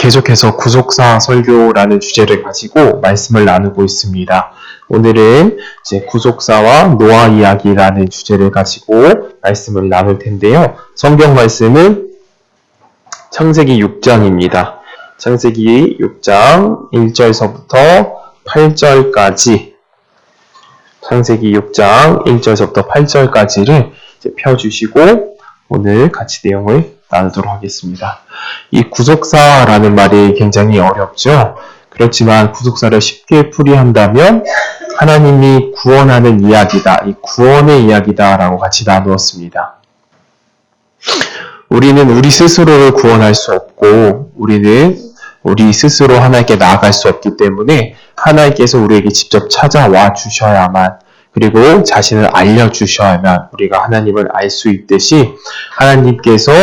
계속해서 구속사 설교라는 주제를 가지고 말씀을 나누고 있습니다. 오늘은 이제 구속사와 노아 이야기라는 주제를 가지고 말씀을 나눌 텐데요. 성경 말씀은 창세기 6장입니다. 창세기 6장 1절서부터 8절까지 창세기 6장 1절서부터 8절까지를 펴주시고 오늘 같이 내용을 나누도록 하겠습니다. 이 구속사라는 말이 굉장히 어렵죠. 그렇지만 구속사를 쉽게 풀이한다면 하나님이 구원하는 이야기다, 이 구원의 이야기다 라고 같이 나누었습니다. 우리는 우리 스스로를 구원할 수 없고 우리는 우리 스스로 하나님께 나아갈 수 없기 때문에 하나님께서 우리에게 직접 찾아와 주셔야만, 그리고 자신을 알려주셔야만 우리가 하나님을 알 수 있듯이 하나님께서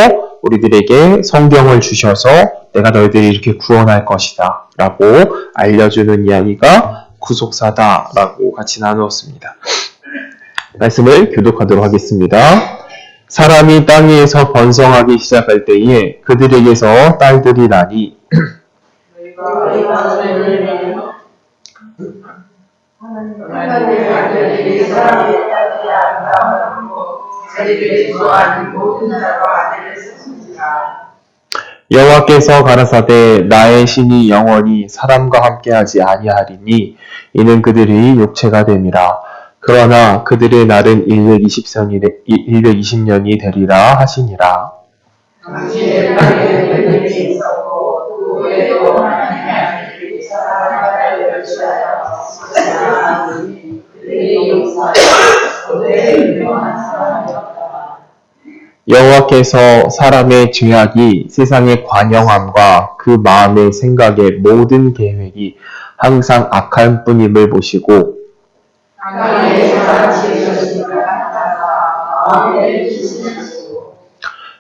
우리들에게 성경을 주셔서 내가 너희들이 이렇게 구원할 것이다 라고 알려주는 이야기가 구속사다 라고 같이 나누었습니다. 말씀을 교독하도록 하겠습니다. 사람이 땅 위에서 번성하기 시작할 때에 그들에게서 딸들이 나니 여호와께서 가라사대 나의 신이 영원히 사람과 함께하지 아니하리니 이는 그들의 육체가 됨이라. 그러나 그들의 날은 120년이 되리라 하시니라. 여호와께서 사람의 죄악이 세상의 관영함과 그 마음의 생각의 모든 계획이 항상 악할 뿐임을 보시고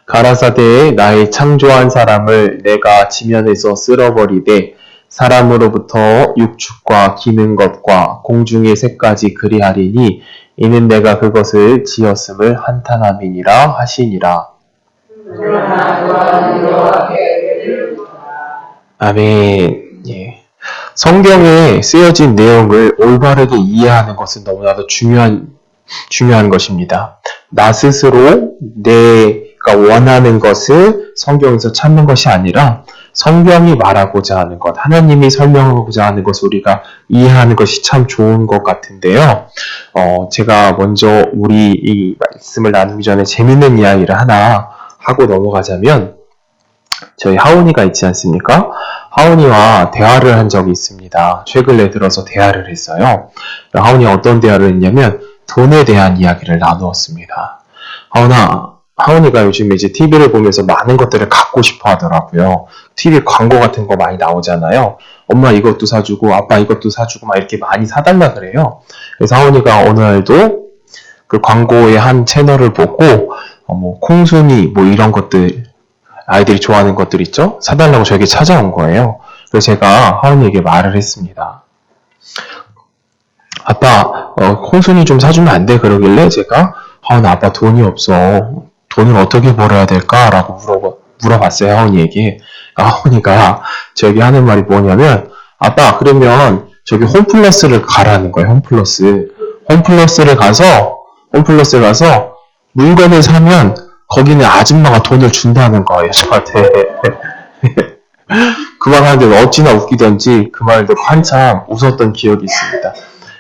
가라사대에 나의 창조한 사람을 내가 지면에서 쓸어버리되 사람으로부터 육축과 기는 것과 공중의 새까지 그리하리니 이는 내가 그것을 지었음을 한탄함이니라 하시니라. 아멘. 예. 성경에 쓰여진 내용을 올바르게 이해하는 것은 너무나도 중요한 것입니다. 나 스스로 내가 원하는 것을 성경에서 찾는 것이 아니라 성경이 말하고자 하는 것, 하나님이 설명하고자 하는 것을 우리가 이해하는 것이 참 좋은 것 같은데요. 제가 먼저 우리 이 말씀을 나누기 전에 재밌는 이야기를 하나 하고 넘어가자면, 저희 하온이가 있지 않습니까? 하온이와 대화를 한 적이 있습니다. 최근에 들어서 대화를 했어요. 하온이가 어떤 대화를 했냐면 돈에 대한 이야기를 나누었습니다. 하온이가 요즘에 이제 TV를 보면서 많은 것들을 갖고 싶어 하더라고요. TV 광고 같은 거 많이 나오잖아요. 엄마 이것도 사주고 아빠 이것도 사주고 막 이렇게 많이 사달라 그래요. 그래서 하온이가 어느 날도 그 광고의 한 채널을 보고 콩순이 뭐 이런 것들, 아이들이 좋아하는 것들 있죠? 사달라고 저에게 찾아온 거예요. 그래서 제가 하온이에게 말을 했습니다. 아빠, 콩순이 좀 사주면 안 돼? 그러길래 제가 하온아, 아빠 돈이 없어. 돈을 어떻게 벌어야 될까? 라고 물어봤어요, 하온이에게. 하온이가 저에게 하는 말이 뭐냐면, 아빠, 그러면 저기 홈플러스를 가라는 거예요, 홈플러스를 가서 물건을 사면 거기는 아줌마가 돈을 준다는 거예요, 저한테. 그 말 하는데 어찌나 웃기던지 그 말을 듣고 한참 웃었던 기억이 있습니다.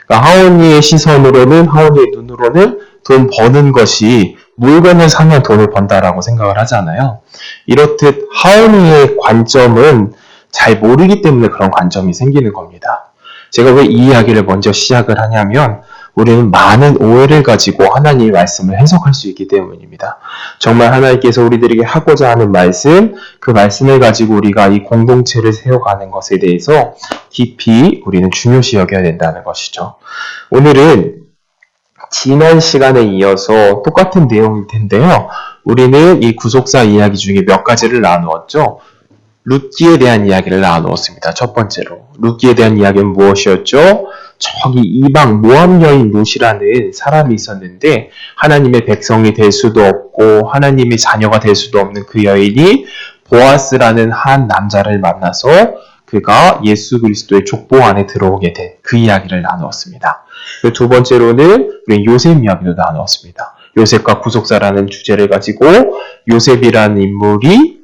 그러니까 하온이의 시선으로는, 하온이의 눈으로는 돈 버는 것이 물건을 사면 돈을 번다라고 생각을 하잖아요. 이렇듯 하온이의 관점은 잘 모르기 때문에 그런 관점이 생기는 겁니다. 제가 왜 이 이야기를 먼저 시작을 하냐면 우리는 많은 오해를 가지고 하나님의 말씀을 해석할 수 있기 때문입니다. 정말 하나님께서 우리들에게 하고자 하는 말씀, 그 말씀을 가지고 우리가 이 공동체를 세워가는 것에 대해서 깊이 우리는 중요시 여겨야 된다는 것이죠. 오늘은 지난 시간에 이어서 똑같은 내용일 텐데요. 우리는 이 구속사 이야기 중에 몇 가지를 나누었죠. 룻기에 대한 이야기를 나누었습니다. 첫 번째로 룻기에 대한 이야기는 무엇이었죠? 저기 이방 모압 여인 룻이라는 사람이 있었는데 하나님의 백성이 될 수도 없고 하나님의 자녀가 될 수도 없는 그 여인이 보아스라는 한 남자를 만나서 그가 예수 그리스도의 족보 안에 들어오게 된 그 이야기를 나누었습니다. 두 번째로는 우리 요셉 이야기도 나누었습니다. 요셉과 구속사라는 주제를 가지고 요셉이라는 인물이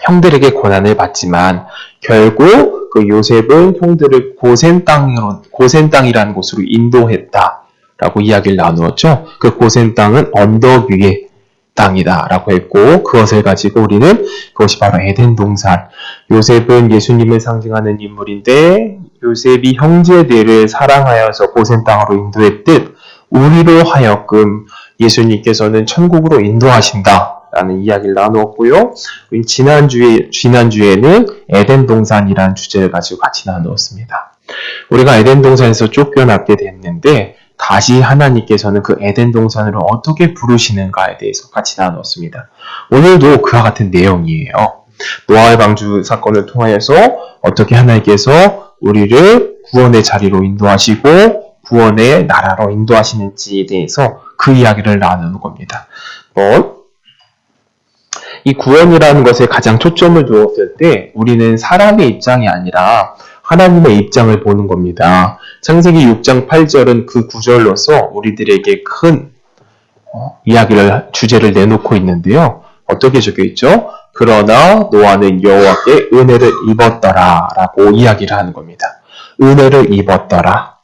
형들에게 고난을 받지만 결국 그 요셉은 형들을 고센 땅이라는 곳으로 인도했다라고 이야기를 나누었죠. 그 고센 땅은 언덕 위의 땅이다라고 했고 그것을 가지고 우리는 그것이 바로 에덴 동산. 요셉은 예수님을 상징하는 인물인데 요셉이 형제들을 사랑하여서 고센 땅으로 인도했듯 우리로 하여금 예수님께서는 천국으로 인도하신다라는 이야기를 나누었고요. 지난주에는 에덴 동산이라는 주제를 가지고 같이 나누었습니다. 우리가 에덴 동산에서 쫓겨나게 됐는데 다시 하나님께서는 그 에덴 동산으로 어떻게 부르시는가에 대해서 같이 나누었습니다. 오늘도 그와 같은 내용이에요. 노아의 방주 사건을 통하여서 어떻게 하나님께서 우리를 구원의 자리로 인도하시고 구원의 나라로 인도하시는지에 대해서 그 이야기를 나누는 겁니다. 이 구원이라는 것에 가장 초점을 두었을 때 우리는 사람의 입장이 아니라 하나님의 입장을 보는 겁니다. 창세기 6장 8절은 그 구절로서 우리들에게 큰 주제를 내놓고 있는데요. 어떻게 적혀 있죠? 그러나 노아는 여호와께 은혜를 입었더라 라고 이야기를 하는 겁니다. 은혜를 입었더라.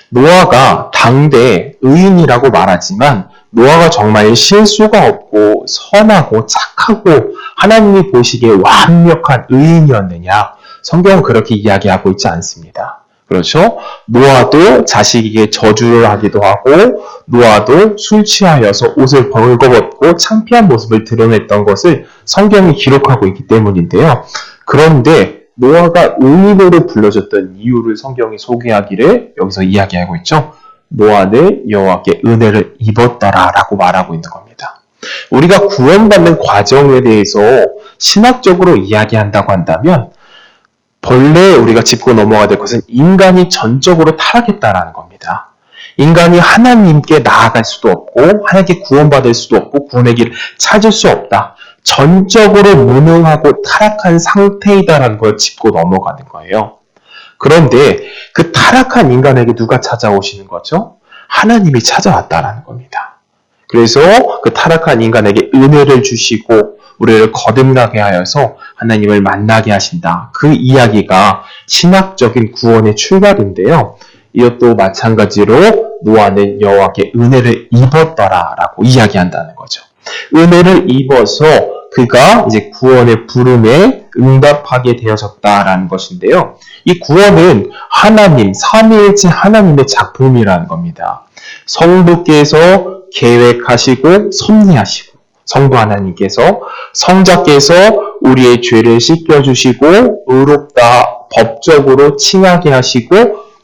노아가 당대 의인이라고 말하지만 노아가 정말 실수가 없고 선하고 착하고 하나님이 보시기에 완벽한 의인이었느냐? 성경은 그렇게 이야기하고 있지 않습니다. 그렇죠? 노아도 자식에게 저주를 하기도 하고 노아도 술 취하여서 옷을 벌거벗고 창피한 모습을 드러냈던 것을 성경이 기록하고 있기 때문인데요. 그런데 노아가 의인으로 불려졌던 이유를 성경이 소개하기를 여기서 이야기하고 있죠. 노아는 여호와께 은혜를 입었더라 라고 말하고 있는 겁니다. 우리가 구원받는 과정에 대해서 신학적으로 이야기한다고 한다면 본래 우리가 짚고 넘어가야 될 것은 인간이 전적으로 타락했다라는 겁니다. 인간이 하나님께 나아갈 수도 없고 하나님께 구원받을 수도 없고 구원의 길을 찾을 수 없다. 전적으로 무능하고 타락한 상태이다라는 걸 짚고 넘어가는 거예요. 그런데 그 타락한 인간에게 누가 찾아오시는 거죠? 하나님이 찾아왔다라는 겁니다. 그래서 그 타락한 인간에게 은혜를 주시고 우리를 거듭나게 하여서 하나님을 만나게 하신다. 그 이야기가 신학적인 구원의 출발인데요. 이것도 마찬가지로 노아는 여호와께 은혜를 입었더라라고 이야기한다는 거죠. 은혜를 입어서 그가 이제 구원의 부름에 응답하게 되어졌다라는 것인데요. 이 구원은 하나님, 삼위일체 하나님의 작품이라는 겁니다. 성부께서 계획하시고 섭리하시고 성부 하나님께서 성자께서 우리의 죄를 씻겨주시고 의롭다 법적으로 칭하게 하시고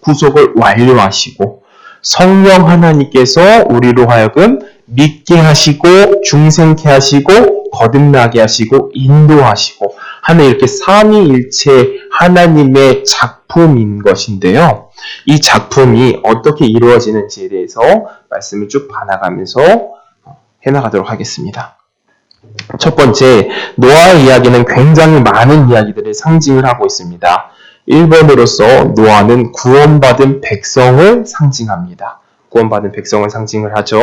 구속을 완료하시고 성령 하나님께서 우리로 하여금 믿게 하시고 중생케 하시고 거듭나게 하시고 인도하시고 하는 이렇게 삼위일체 하나님의 작품인 것인데요. 이 작품이 어떻게 이루어지는지에 대해서 말씀을 쭉 봐나가면서 해나가도록 하겠습니다. 첫 번째, 노아의 이야기는 굉장히 많은 이야기들을 상징을 하고 있습니다. 1번으로서 노아는 구원받은 백성을 상징합니다. 구원받은 백성을 상징을 하죠.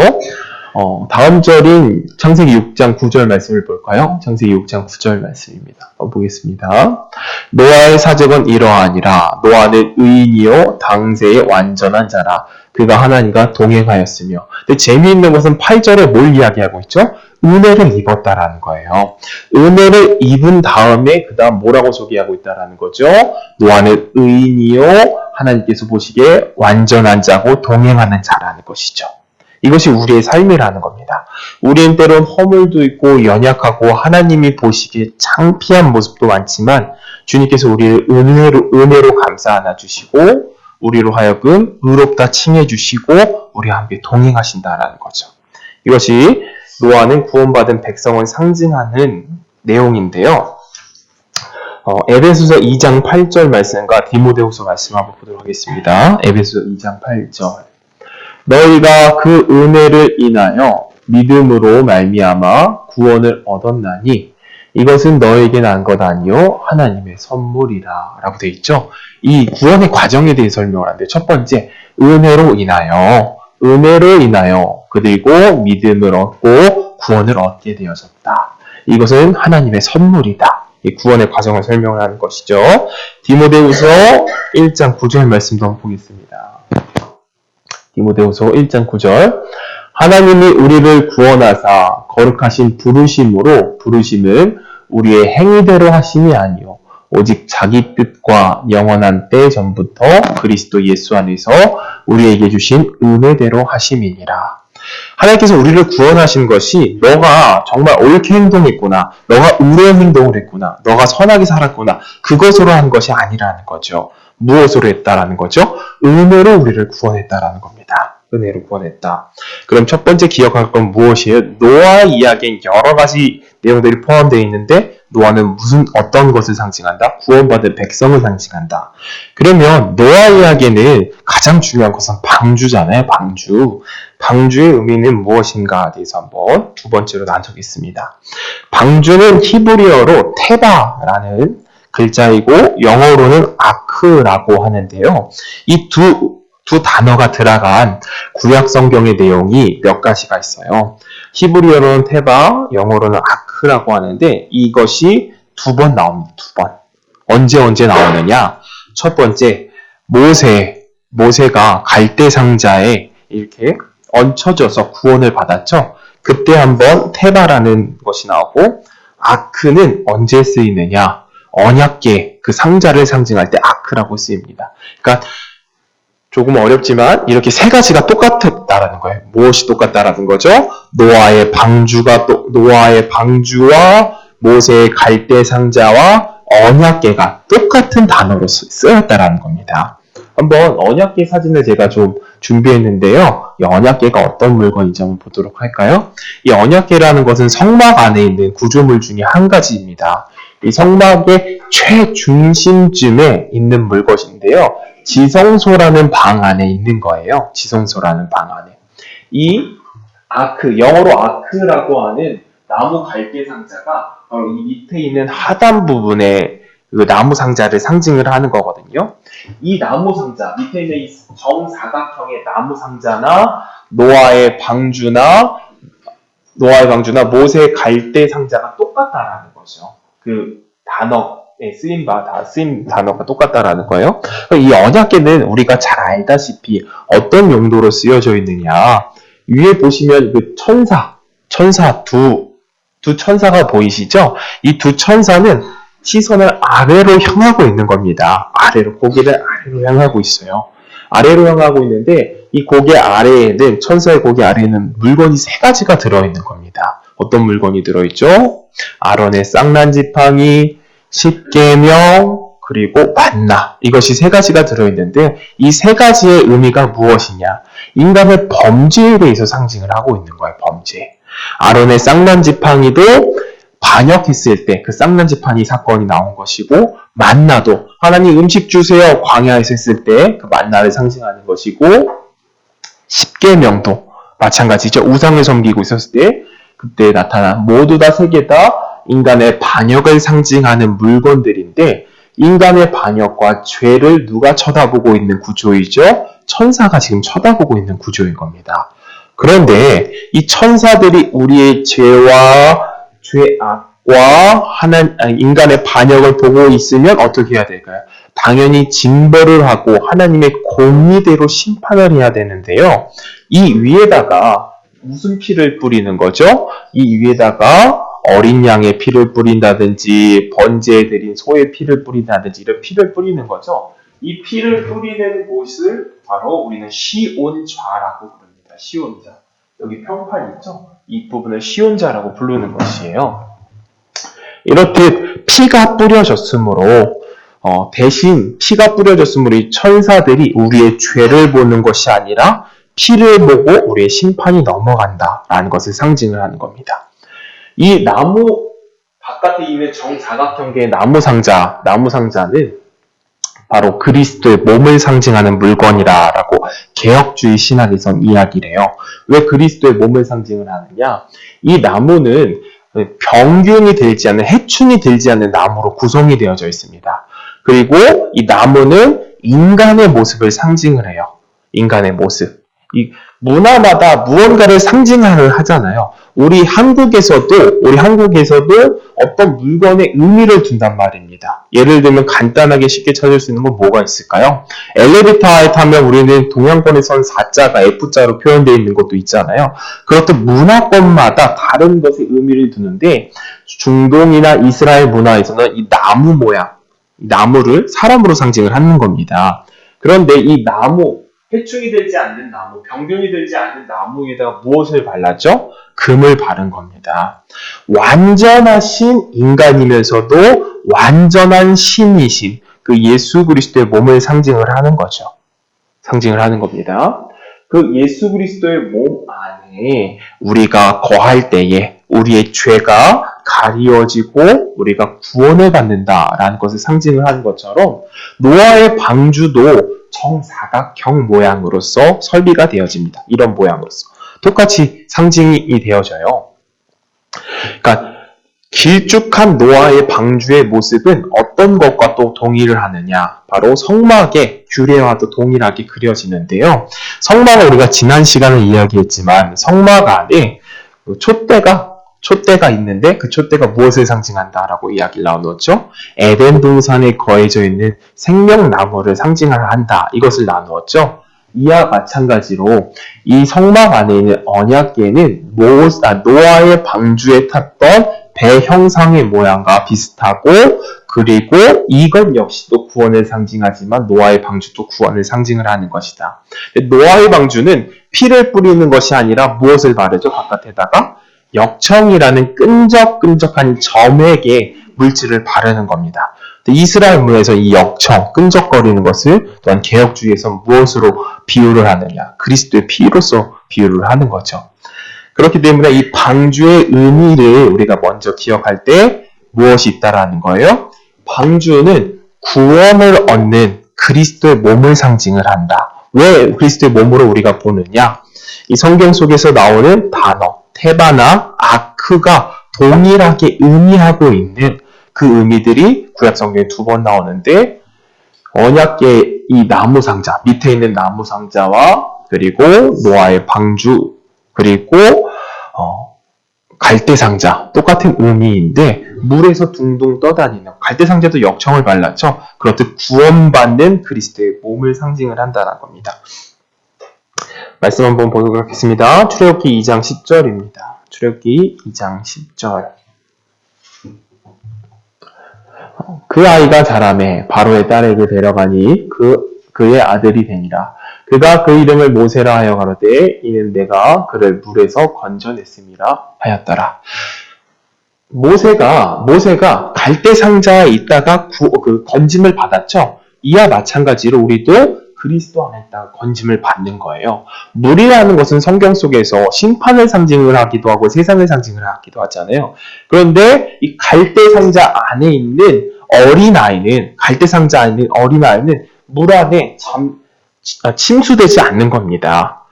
다음 절인 창세기 6장 9절 말씀을 볼까요? 창세기 6장 9절 말씀입니다. 보겠습니다. 노아의 사적은 이러하니라. 노아는 의인이요 당세의 완전한 자라. 그가 하나님과 동행하였으며. 근데 재미있는 것은 8절에 뭘 이야기하고 있죠? 은혜를 입었다라는 거예요. 은혜를 입은 다음에 그 다음 뭐라고 소개하고 있다라는 거죠? 노아는 의인이요 하나님께서 보시기에 완전한 자고 동행하는 자라는 것이죠. 이것이 우리의 삶이라는 겁니다. 우리는 때론 허물도 있고 연약하고 하나님이 보시기에 창피한 모습도 많지만 주님께서 우리를 은혜로 감싸 안아주시고 우리로 하여금 의롭다 칭해 주시고 우리와 함께 동행하신다라는 거죠. 이것이 노아는 구원받은 백성을 상징하는 내용인데요. 에베소서 2장 8절 말씀과 디모데후서 말씀 한번 보도록 하겠습니다. 에베소서 2장 8절. 너희가 그 은혜를 인하여 믿음으로 말미암아 구원을 얻었나니 이것은 너에게 난 것 아니요 하나님의 선물이라 라고 되어 있죠. 이 구원의 과정에 대해 설명을 하는데 첫 번째, 은혜로 인하여 그리고 믿음을 얻고 구원을 얻게 되어졌다. 이것은 하나님의 선물이다. 이 구원의 과정을 설명을 하는 것이죠. 디모데후서 1장 9절 말씀도 한번 보겠습니다. 디모데후서 1장 9절 하나님이 우리를 구원하사 거룩하신 부르심은 우리의 행위대로 하심이 아니요 오직 자기 뜻과 영원한 때 전부터 그리스도 예수 안에서 우리에게 주신 은혜대로 하심이니라. 하나님께서 우리를 구원하신 것이 너가 정말 옳게 행동했구나, 너가 의로운 행동을 했구나, 너가 선하게 살았구나, 그것으로 한 것이 아니라는 거죠. 무엇으로 했다라는 거죠? 은혜로 우리를 구원했다라는 겁니다. 은혜로 구원했다. 그럼 첫 번째 기억할 건 무엇이에요? 노아 이야기엔 여러 가지 내용들이 포함되어 있는데 노아는 어떤 것을 상징한다? 구원받은 백성을 상징한다. 그러면 노아 이야기에는 가장 중요한 것은 방주잖아요. 방주의 의미는 무엇인가에 대해서 한번 두 번째로 나누겠습니다. 방주는 히브리어로 테바라는 글자이고 영어로는 아크라고 하는데요. 이 두 단어가 들어간 구약 성경의 내용이 몇 가지가 있어요. 히브리어로는 테바, 영어로는 아크라고 하는데 이것이 두 번 나옵니다. 두 번. 언제 나오느냐? 첫 번째, 모세가 갈대 상자에 이렇게 얹혀져서 구원을 받았죠. 그때 한번 테바라는 것이 나오고 아크는 언제 쓰이느냐? 언약궤, 그 상자를 상징할 때 아크라고 쓰입니다. 그러니까 조금 어렵지만 이렇게 세 가지가 똑같다라는 거예요. 무엇이 똑같다라는 거죠? 노아의 방주와 모세의 갈대 상자와 언약궤가 똑같은 단어로 쓰였다라는 겁니다. 한번 언약궤 사진을 제가 좀 준비했는데요. 이 언약궤가 어떤 물건인지 한번 보도록 할까요? 이 언약궤라는 것은 성막 안에 있는 구조물 중에 한 가지입니다. 이 성막의 최중심쯤에 있는 물것인데요. 지성소라는 방 안에 있는 거예요. 지성소라는 방 안에. 이 아크, 영어로 아크라고 하는 나무 갈대 상자가 바로 이 밑에 있는 하단 부분에 그 나무 상자를 상징을 하는 거거든요. 이 나무 상자, 밑에 있는 이 정사각형의 나무 상자나 노아의 방주나 모세의 갈대 상자가 똑같다라는 거죠. 그 단어에 쓰임 단어가 똑같다라는 거예요. 이 언약궤는 우리가 잘 알다시피 어떤 용도로 쓰여져 있느냐. 위에 보시면 그 천사 두 천사가 보이시죠? 이 두 천사는 시선을 아래로 향하고 있는 겁니다. 고개를 아래로 향하고 있어요. 아래로 향하고 있는데 이 고개 아래에는 천사의 고개 아래에는 물건이 세 가지가 들어있는 겁니다. 어떤 물건이 들어있죠? 아론의 쌍난 지팡이, 십계명, 그리고 만나. 이것이 세 가지가 들어있는데 이 세 가지의 의미가 무엇이냐? 인간의 범죄에 대해서 상징을 하고 있는 거예요. 범죄. 아론의 쌍난 지팡이도 반역했을 때 그 쌍난 지팡이 사건이 나온 것이고 만나도 하나님 음식 주세요 광야에서 했을 때 그 만나를 상징하는 것이고 십계명도 마찬가지죠. 우상을 섬기고 있었을 때 그때 나타난 모두 다 세 개 다 인간의 반역을 상징하는 물건들인데 인간의 반역과 죄를 누가 쳐다보고 있는 구조이죠? 천사가 지금 쳐다보고 있는 구조인 겁니다. 그런데 이 천사들이 우리의 죄악과 인간의 반역을 보고 있으면 어떻게 해야 될까요? 당연히 징벌을 하고 하나님의 공의대로 심판을 해야 되는데요. 이 위에다가 무슨 피를 뿌리는 거죠? 이 위에다가 어린 양의 피를 뿌린다든지 번제에 드린 소의 피를 뿌린다든지 이런 피를 뿌리는 거죠. 이 피를 뿌리는 곳을 바로 우리는 시온좌라고 부릅니다. 시온좌. 여기 평판 있죠? 이 부분을 시온좌라고 부르는 것이에요. 이렇듯 피가 뿌려졌으므로 대신 피가 뿌려졌으므로 이 천사들이 우리의 죄를 보는 것이 아니라 피를 보고 우리의 심판이 넘어간다라는 것을 상징을 하는 겁니다. 이 나무 바깥에 있는 정사각형의 나무 상자는 바로 그리스도의 몸을 상징하는 물건이라고 개혁주의 신학에선 이야기를 해요. 왜 그리스도의 몸을 상징을 하느냐? 이 나무는 병균이 들지 않는, 해충이 들지 않는 나무로 구성이 되어져 있습니다. 그리고 이 나무는 인간의 모습을 상징을 해요. 인간의 모습. 이 문화마다 무언가를 상징을 하잖아요. 우리 한국에서도 어떤 물건에 의미를 둔단 말입니다. 예를 들면 간단하게 쉽게 찾을 수 있는 건 뭐가 있을까요? 엘리베이터에 타면 우리는 동양권에서는 4자가 F자로 표현되어 있는 것도 있잖아요. 그렇듯 문화권마다 다른 것에 의미를 두는데 중동이나 이스라엘 문화에서는 이 나무 모양, 이 나무를 사람으로 상징을 하는 겁니다. 그런데 이 나무, 해충이 되지 않는 나무, 병균이 되지 않는 나무에다가 무엇을 발랐죠? 금을 바른 겁니다. 완전하신 인간이면서도 완전한 신이신 그 예수 그리스도의 몸을 상징을 하는 거죠. 상징을 하는 겁니다. 그 예수 그리스도의 몸 안에 우리가 거할 때에 우리의 죄가 가리워지고 우리가 구원을 받는다라는 것을 상징을 하는 것처럼 노아의 방주도 정사각형 모양으로서 설비가 되어집니다. 이런 모양으로서. 똑같이 상징이 되어져요. 그러니까 길쭉한 노아의 방주의 모습은 어떤 것과 또 동일을 하느냐? 바로 성막의 규례와도 동일하게 그려지는데요. 성막은 우리가 지난 시간에 이야기했지만 성막 안에 촛대가 있는데 그 촛대가 무엇을 상징한다라고 이야기를 나누었죠? 에덴 동산에 거해져 있는 생명나무를 상징을 한다. 이것을 나누었죠? 이와 마찬가지로 이 성막 안에 있는 언약궤는 노아의 방주에 탔던 배 형상의 모양과 비슷하고 그리고 이것 역시도 구원을 상징하지만 노아의 방주도 구원을 상징을 하는 것이다. 노아의 방주는 피를 뿌리는 것이 아니라 무엇을 바르죠? 바깥에다가 역청이라는 끈적끈적한 점액의 물질을 바르는 겁니다. 이스라엘 문화에서 이 역청, 끈적거리는 것을 또한 개혁주의에서 무엇으로 비유를 하느냐? 그리스도의 피로서 비유를 하는 거죠. 그렇기 때문에 이 방주의 의미를 우리가 먼저 기억할 때 무엇이 있다라는 거예요? 방주는 구원을 얻는 그리스도의 몸을 상징을 한다. 왜 그리스도의 몸으로 우리가 보느냐? 이 성경 속에서 나오는 단어, 테바나 아크가 동일하게 의미하고 있는 그 의미들이 구약 성경에 2번 나오는데 언약궤 이 나무 상자, 밑에 있는 나무 상자와 그리고 노아의 방주 그리고 갈대 상자 똑같은 의미인데 물에서 둥둥 떠다니는 갈대 상자도 역청을 발랐죠. 그렇듯 구원받는 그리스도의 몸을 상징을 한다는 겁니다. 말씀 한번 보도록 하겠습니다. 출애굽기 2장 10절입니다. 출애굽기 2장 10절. 그 아이가 자라매 바로의 딸에게 데려가니 그의 아들이 되니라. 그가 그 이름을 모세라 하여 가로되 이는 내가 그를 물에서 건져냈음이라 하였더라. 모세가 갈대 상자에 있다가 건짐을 받았죠. 이와 마찬가지로 우리도 그리스도 안에 있다가 건짐을 받는 거예요. 물이라는 것은 성경 속에서 심판을 상징을 하기도 하고 세상을 상징을 하기도 하잖아요. 그런데 이 갈대 상자 안에 있는 어린아이는 물 안에 침수되지 않는 겁니다.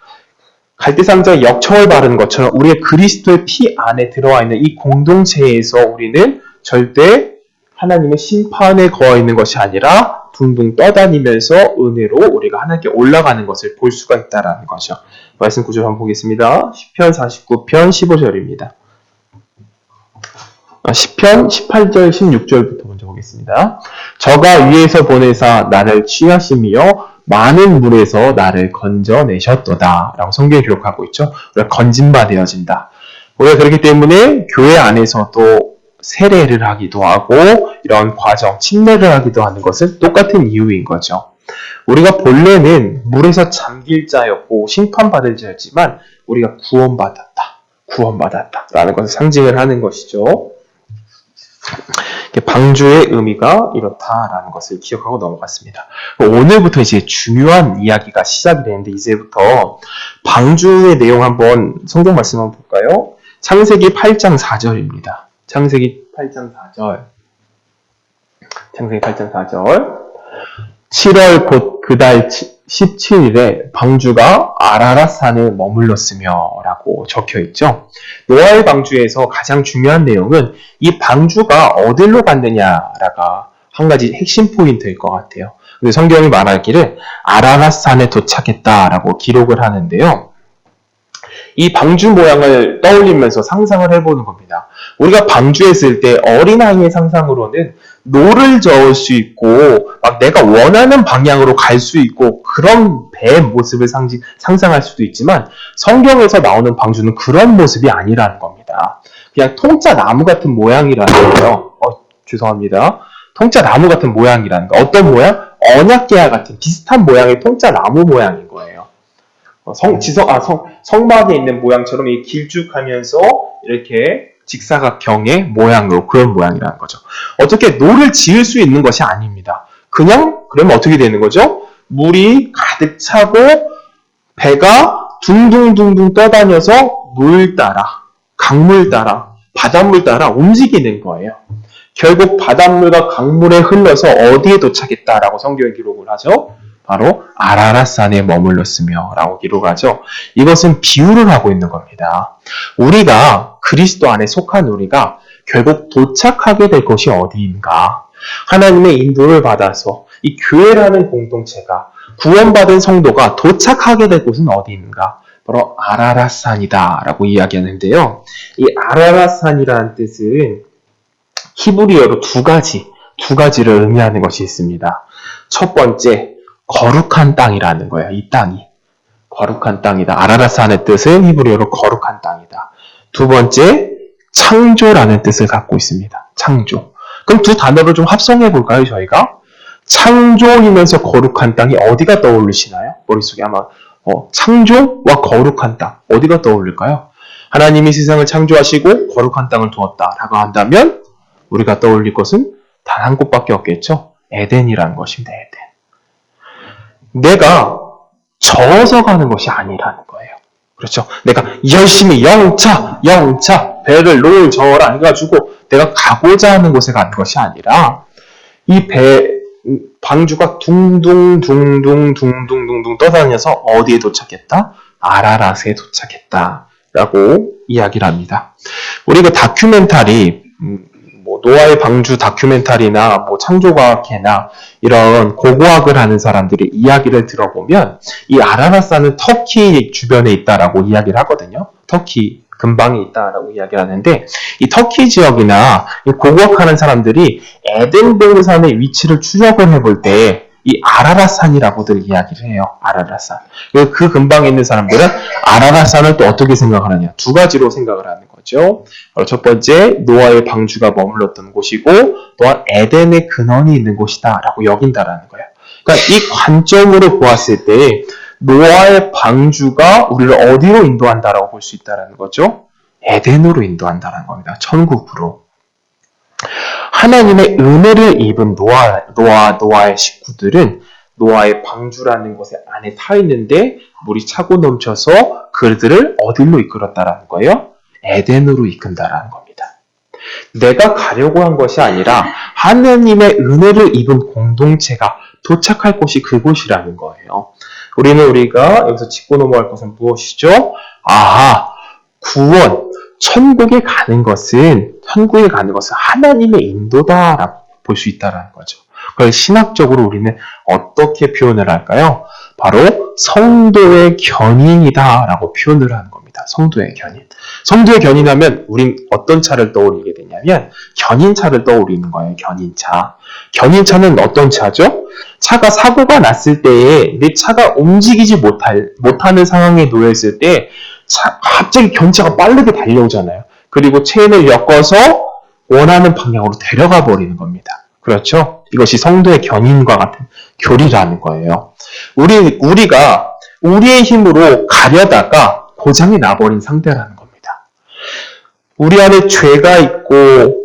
갈대 상자에 역청을 바르는 것처럼 우리의 그리스도의 피 안에 들어와 있는 이 공동체에서 우리는 절대 하나님의 심판에 거해 있는 것이 아니라 둥둥 떠다니면서 은혜로 우리가 하나님께 올라가는 것을 볼 수가 있다는 거죠. 말씀 구절 한번 보겠습니다. 시편 49편 15절입니다. 시편 18절 16절부터 먼저 보겠습니다. 저가 위에서 보내사 나를 취하시며 많은 물에서 나를 건져내셨도다 라고 성경에 기록하고 있죠. 우리가 건진바 되어진다. 우리가 그렇기 때문에 교회 안에서도 세례를 하기도 하고 이런 과정, 침례를 하기도 하는 것은 똑같은 이유인 거죠. 우리가 본래는 물에서 잠길 자였고 심판받을 자였지만 우리가 구원받았다 라는 것을 상징을 하는 것이죠. 방주의 의미가 이렇다라는 것을 기억하고 넘어갔습니다. 오늘부터 이제 중요한 이야기가 시작이 되는데 이제부터 방주의 내용 한번 성경 말씀 한번 볼까요? 창세기 8장 4절입니다. 창세기 8장 4절. 7월 곧 그 달 17일에 방주가 아라랏산에 머물렀으며 라고 적혀 있죠. 노아의 방주에서 가장 중요한 내용은 이 방주가 어디로 갔느냐가 한 가지 핵심 포인트일 것 같아요. 근데 성경이 말하기를 아라랏산에 도착했다라고 기록을 하는데요. 이 방주 모양을 떠올리면서 상상을 해보는 겁니다. 우리가 방주에 있을 때 어린아이의 상상으로는 노를 저을 수 있고 막 내가 원하는 방향으로 갈 수 있고 그런 배의 모습을 상상할 수도 있지만 성경에서 나오는 방주는 그런 모습이 아니라는 겁니다. 그냥 통짜 나무 같은 모양이라는 거예요. 죄송합니다. 통짜 나무 같은 모양이라는 거. 어떤 모양? 언약계와 같은 비슷한 모양의 통짜 나무 모양인 거예요. 성막에 있는 모양처럼 길쭉하면서 이렇게 직사각형의 모양으로 그런 모양이라는 거죠. 어떻게 노를 지을 수 있는 것이 아닙니다. 그러면 어떻게 되는 거죠? 물이 가득 차고 배가 둥둥둥둥 떠다녀서 물 따라, 강물 따라, 바닷물 따라 움직이는 거예요. 결국 바닷물과 강물에 흘러서 어디에 도착했다라고 성경에 기록을 하죠? 바로 아라랏산에 머물렀으며 라고 기록하죠. 이것은 비유를 하고 있는 겁니다. 우리가 그리스도 안에 속한 우리가 결국 도착하게 될 것이 어디인가? 하나님의 인도를 받아서 이 교회라는 공동체가 구원받은 성도가 도착하게 될 곳은 어디인가? 바로 아라랏산이다 라고 이야기하는데요. 이 아라랏산이라는 뜻은 히브리어로 두 가지를 의미하는 것이 있습니다. 첫 번째, 거룩한 땅이라는 거예요. 이 땅이 거룩한 땅이다. 아라랏산의 뜻은 히브리어로 거룩한 땅이다. 두 번째, 창조라는 뜻을 갖고 있습니다. 창조. 그럼 두 단어를 좀 합성해 볼까요, 저희가? 창조이면서 거룩한 땅이 어디가 떠오르시나요? 머릿속에 아마 창조와 거룩한 땅 어디가 떠오를까요? 하나님이 세상을 창조하시고 거룩한 땅을 두었다라고 한다면 우리가 떠올릴 것은 단 한 곳밖에 없겠죠. 에덴이라는 것입니다. 에덴. 내가 저어서 가는 것이 아니라는 거예요. 그렇죠? 내가 열심히 영차 배를 노를 저어라 해가지고 내가 가고자 하는 곳에 가는 것이 아니라 이 방주가 둥둥 떠다녀서 어디에 도착했다? 아라랏에 도착했다라고 이야기를 합니다. 우리 그 다큐멘터리 노아의 방주 다큐멘터리나 창조과학회나 이런 고고학을 하는 사람들의 이야기를 들어보면 이 아라랏산은 터키 주변에 있다라고 이야기를 하거든요. 터키 근방에 있다라고 이야기를 하는데 이 터키 지역이나 이 고고학하는 사람들이 에덴 동산의 위치를 추적을 해볼 때 이 아라랏산이라고들 이야기를 해요. 아라랏산. 그 근방에 있는 사람들은 아라랏산을 또 어떻게 생각하느냐? 두 가지로 생각을 하는 거죠. 첫 번째, 노아의 방주가 머물렀던 곳이고 또한 에덴의 근원이 있는 곳이다 라고 여긴다라는 거예요. 그러니까 이 관점으로 보았을 때 노아의 방주가 우리를 어디로 인도한다라고 볼 수 있다라는 거죠. 에덴으로 인도한다라는 겁니다. 천국으로. 하나님의 은혜를 입은 노아의 식구들은 노아의 방주라는 곳에 안에 타 있는데 물이 차고 넘쳐서 그들을 어디로 이끌었다라는 거예요? 에덴으로 이끈다라는 겁니다. 내가 가려고 한 것이 아니라 하나님의 은혜를 입은 공동체가 도착할 곳이 그곳이라는 거예요. 우리가 여기서 짚고 넘어갈 것은 무엇이죠? 구원, 천국에 가는 것은 하나님의 인도다라고 볼 수 있다는 거죠. 그걸 신학적으로 우리는 어떻게 표현을 할까요? 바로 성도의 견인이다라고 표현을 하는 겁니다. 성도의 견인. 성도의 견인하면 우린 어떤 차를 떠올리게 되냐면 견인차를 떠올리는 거예요. 견인차. 견인차는 어떤 차죠? 차가 사고가 났을 때에 내 차가 움직이지 못하는 상황에 놓여있을 때 갑자기 견차가 빠르게 달려오잖아요. 그리고 체인을 엮어서 원하는 방향으로 데려가 버리는 겁니다. 그렇죠? 이것이 성도의 견인과 같은 교리라는 거예요. 우리가 우리의 힘으로 가려다가 고장이 나버린 상태라는 겁니다. 우리 안에 죄가 있고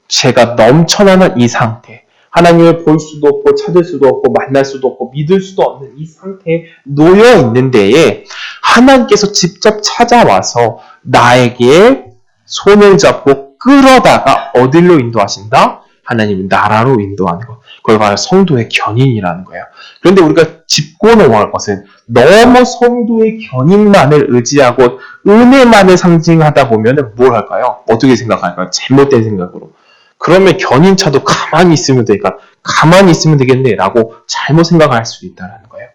죄가 넘쳐나는 이 상태, 하나님을 볼 수도 없고 찾을 수도 없고 만날 수도 없고 믿을 수도 없는 이 상태에 놓여 있는 데에 하나님께서 직접 찾아와서 나에게 손을 잡고 끌어다가 어디로 인도하신다? 하나님의 나라로 인도하는 것. 그걸 말하는 성도의 견인이라는 거예요. 그런데 우리가 짚고 넘어갈 것은 너무 성도의 견인만을 의지하고 은혜만을 상징하다 보면 뭘 할까요? 어떻게 생각할까요? 잘못된 생각으로. 그러면 견인차도 가만히 있으면 되니까 가만히 있으면 되겠네 라고 잘못 생각할 수 있다는 거예요.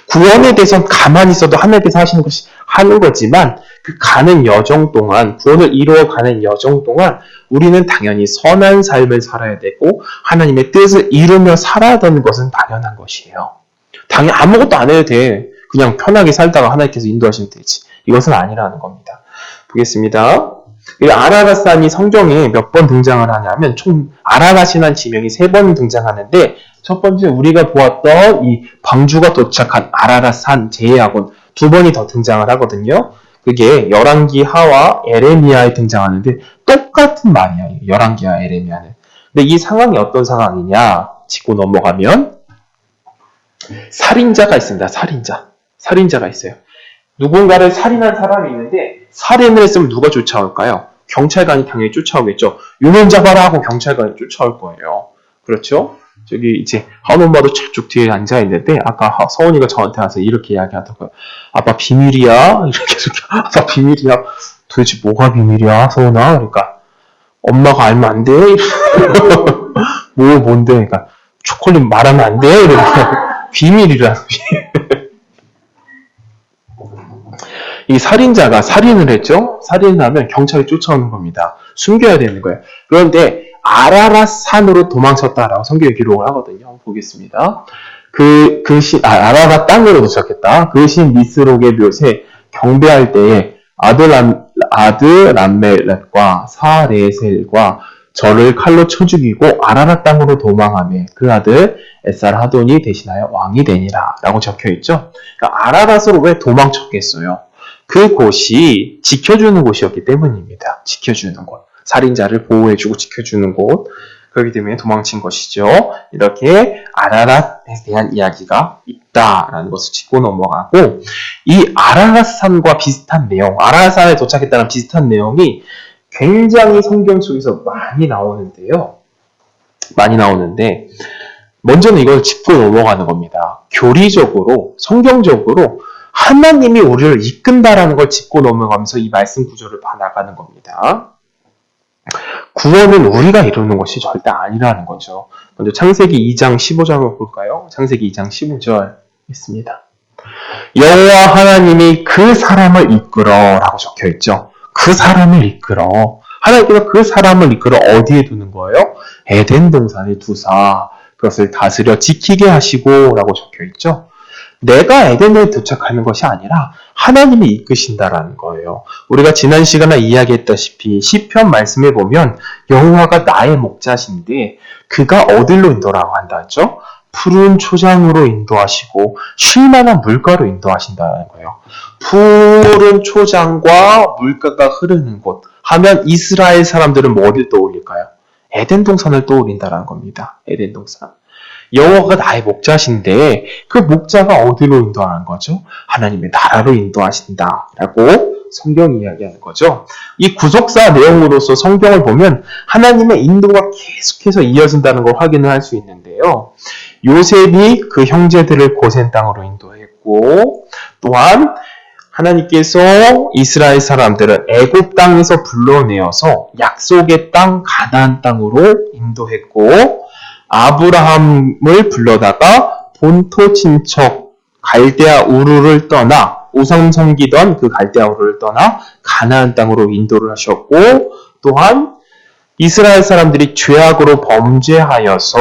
구원에 대해서는 가만히 있어도 하나님께서 하는 거지만 그 가는 여정 동안, 구원을 이루어가는 여정 동안 우리는 당연히 선한 삶을 살아야 되고 하나님의 뜻을 이루며 살아야 되는 것은 당연한 것이에요. 당연히 아무것도 안 해도 돼. 그냥 편하게 살다가 하나님께서 인도하시면 되지. 이것은 아니라는 겁니다. 보겠습니다. 아라랏산이 성경에 몇 번 등장을 하냐면 총 아라랏이라는 지명이 3번 등장하는데 첫 번째 우리가 보았던 이 방주가 도착한 아라랏산 제외하고는 2번이 더 등장을 하거든요. 그게 열왕기하와 에레미야에 등장하는데 똑같은 말이에요. 열왕기하 에레미야는. 근데 이 상황이 어떤 상황이냐 짚고 넘어가면 살인자가 있습니다. 살인자가 있어요. 누군가를 살인한 사람이 있는데 살인을 했으면 누가 쫓아올까요? 경찰관이 당연히 쫓아오겠죠. 유명 잡아라 하고 경찰관이 쫓아올 거예요. 그렇죠? 저기 이제 한엄마도 저쪽 뒤에 앉아 있는데 아까 서원이가 저한테 와서 이렇게 이야기하더라고요. 아빠 비밀이야? 이렇게 아빠 비밀이야? 도대체 뭐가 비밀이야, 서원아? 그러니까 엄마가 알면 안 돼? 뭔데? 그러니까 초콜릿 말하면 안 돼? 이러니까 비밀이라는 이 살인자가 살인을 했죠? 살인을 하면 경찰이 쫓아오는 겁니다. 숨겨야 되는 거예요. 그런데 아라랏 산으로 도망쳤다라고 성경에 기록을 하거든요. 한번 보겠습니다. 아라랏 땅으로 도착했다. 그 신 니스록의 묘세 경배할 때에 아드람멜렉과 사레셀과 저를 칼로 쳐 죽이고 아라랏 땅으로 도망하며 그 아들 에살하돈이 대신하여 왕이 되니라 라고 적혀있죠. 그러니까 아라랏으로 왜 도망쳤겠어요? 그곳이 지켜주는 곳이었기 때문입니다. 지켜주는 곳. 살인자를 보호해주고 지켜주는 곳. 그렇기 때문에 도망친 것이죠. 이렇게 아라랏에 대한 이야기가 있다라는 것을 짚고 넘어가고 이 아라랏산과 비슷한 내용, 아라랏산에 도착했다는 비슷한 내용이 굉장히 성경 속에서 많이 나오는데 먼저는 이걸 짚고 넘어가는 겁니다. 교리적으로, 성경적으로 하나님이 우리를 이끈다라는 걸 짚고 넘어가면서 이 말씀 구조를 봐나가는 겁니다. 구원은 우리가 이루는 것이 절대 아니라는 거죠. 먼저 창세기 2장 15절을 볼까요? 창세기 2장 15절 있습니다. 여호와 하나님이 그 사람을 이끌어라고 적혀있죠. 그 사람을 이끌어. 하나님께서 그 사람을 이끌어 어디에 두는 거예요? 에덴 동산에 두사 그것을 다스려 지키게 하시고 라고 적혀있죠. 내가 에덴에 도착하는 것이 아니라 하나님이 이끄신다라는 거예요. 우리가 지난 시간에 이야기했다시피 시편 말씀에 보면 여호와가 나의 목자신데 그가 어디로 인도라고 한다죠? 푸른 초장으로 인도하시고 쉴만한 물가로 인도하신다는 거예요. 푸른 초장과 물가가 흐르는 곳 하면 이스라엘 사람들은 어디를 떠올릴까요? 에덴 동산을 떠올린다는 겁니다. 에덴 동산. 여호와가 나의 목자신데 그 목자가 어디로 인도하는 거죠? 하나님의 나라로 인도하신다라고 성경이 이야기하는 거죠. 이 구속사 내용으로서 성경을 보면 하나님의 인도가 계속해서 이어진다는 걸 확인을 할 수 있는데요. 요셉이 그 형제들을 고센 땅으로 인도했고 또한 하나님께서 이스라엘 사람들을 애굽 땅에서 불러내어서 약속의 땅 가나안 땅으로 인도했고 아브라함을 불러다가 본토 친척 갈대아 우르를 떠나 우상 섬기던 그 갈대아 우르를 떠나 가나안 땅으로 인도를 하셨고 또한 이스라엘 사람들이 죄악으로 범죄하여서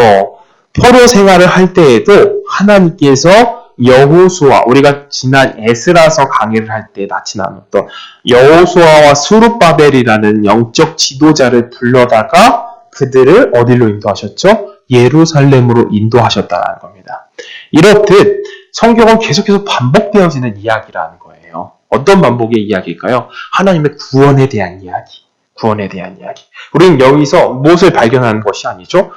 포로 생활을 할 때에도 하나님께서 여호수아, 우리가 지난 에스라서 강의를 할 때 같이 나눴던 여호수아와 스룹바벨이라는 영적 지도자를 불러다가 그들을 어디로 인도하셨죠? 예루살렘으로 인도하셨다는 겁니다. 이렇듯 성경은 계속해서 반복되어지는 이야기라는 거예요. 어떤 반복의 이야기일까요? 하나님의 구원에 대한 이야기. 구원에 대한 이야기. 우리는 여기서 무엇을 발견하는 것이 아니죠?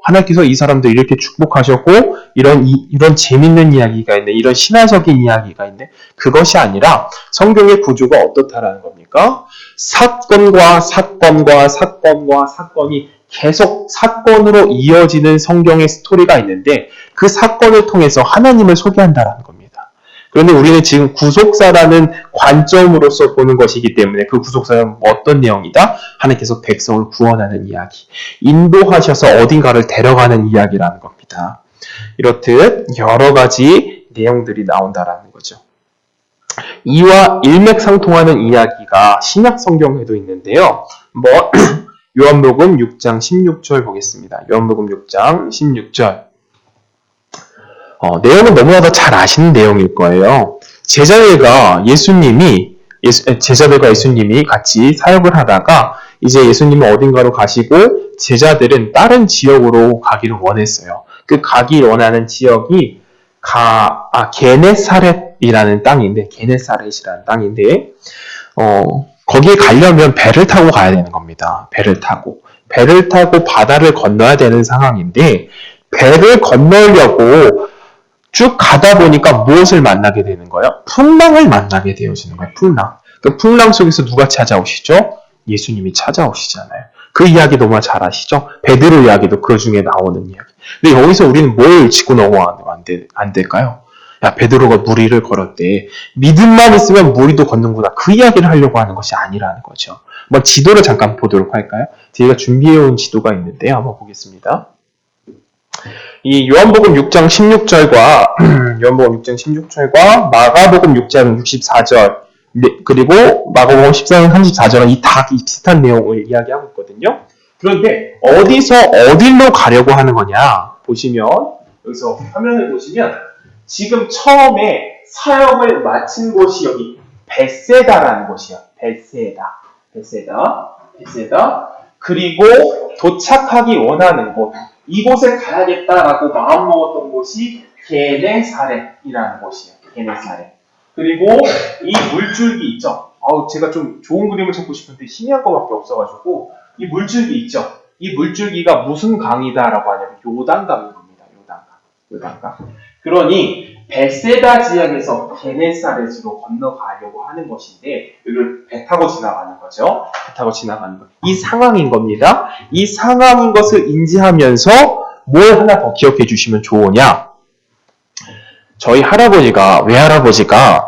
하나님께서 이 사람들 이렇게 축복하셨고 이런 재밌는 이야기가 있네. 이런 신화적인 이야기가 있네. 그것이 아니라 성경의 구조가 어떻다라는 겁니까? 사건과 사건과 사건과 사건이 계속 사건으로 이어지는 성경의 스토리가 있는데 그 사건을 통해서 하나님을 소개한다라는 겁니다. 그런데 우리는 지금 구속사라는 관점으로서 보는 것이기 때문에 그 구속사는 어떤 내용이다? 하나님께서 백성을 구원하는 이야기, 인도하셔서 어딘가를 데려가는 이야기라는 겁니다. 이렇듯 여러 가지 내용들이 나온다라는 거죠. 이와 일맥상통하는 이야기가 신약 성경에도 있는데요. 요한복음 6장 16절 보겠습니다. 요한복음 6장 16절. 내용은 너무나도 잘 아시는 내용일 거예요. 제자들과 예수님이 같이 사역을 하다가 이제 예수님은 어딘가로 가시고 제자들은 다른 지역으로 가기를 원했어요. 그 가기 원하는 지역이 게네사렛이라는 땅인데, 거기에 가려면 배를 타고 가야 되는 겁니다. 배를 타고 바다를 건너야 되는 상황인데, 배를 건너려고 쭉 가다 보니까 무엇을 만나게 되는 거예요? 풍랑을 만나게 되어지는 거예요. 그 풍랑 속에서 누가 찾아오시죠? 예수님이 찾아오시잖아요. 그 이야기 너무 잘 아시죠? 베드로 이야기도 그 중에 나오는 이야기. 근데 여기서 우리는 뭘 짚고 넘어가면 안 될까요? 야, 베드로가 무리를 걸었대. 믿음만 있으면 무리도 걷는구나. 그 이야기를 하려고 하는 것이 아니라는 거죠. 지도를 잠깐 보도록 할까요? 제가 준비해온 지도가 있는데요. 한번 보겠습니다. 이 요한복음 6장 16절과 마가복음 6장 64절 그리고 마가복음 14장 34절은 이 다 비슷한 내용을 이야기하고 있거든요. 그런데 어디로 가려고 하는 거냐 보시면, 여기서 화면을 보시면 지금 처음에 사역을 마친 곳이 여기 벳세다라는 곳이에요. 벳세다. 그리고 도착하기 원하는 곳, 이곳에 가야겠다라고 마음먹었던 곳이 게네사렛이라는 곳이에요. 게네사렛. 그리고 이 물줄기 있죠. 제가 좀 좋은 그림을 찾고 싶은데 희미한 것밖에 없어가지고, 이 물줄기 있죠. 이 물줄기가 무슨 강이다라고 하냐면 요단강인 겁니다. 요단강. 그러니 벳세다 지역에서 게네사렛으로 건너가려고 하는 것인데, 여기를 배 타고 지나가는 거죠. 이 상황인 겁니다. 이 상황인 것을 인지하면서 뭘 하나 더 기억해 주시면 좋으냐? 저희 외할아버지가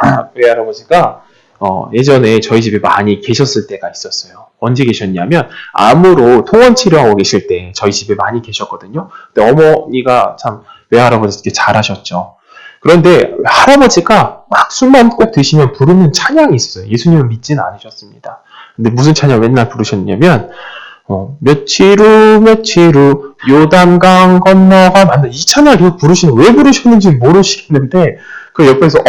예전에 저희 집에 많이 계셨을 때가 있었어요. 언제 계셨냐면 암으로 통원 치료하고 계실 때 저희 집에 많이 계셨거든요. 근데 어머니가 참 외할아버지 되게 잘하셨죠. 그런데 할아버지가 막 술만 꼭 드시면 부르는 찬양이 있었어요. 예수님을 믿지는 않으셨습니다. 근데 무슨 찬양 맨날 부르셨냐면 며칠 후 요단강 건너가 맞나, 이 찬양을 계속 왜 부르셨는지 모르시겠는데 그 옆에서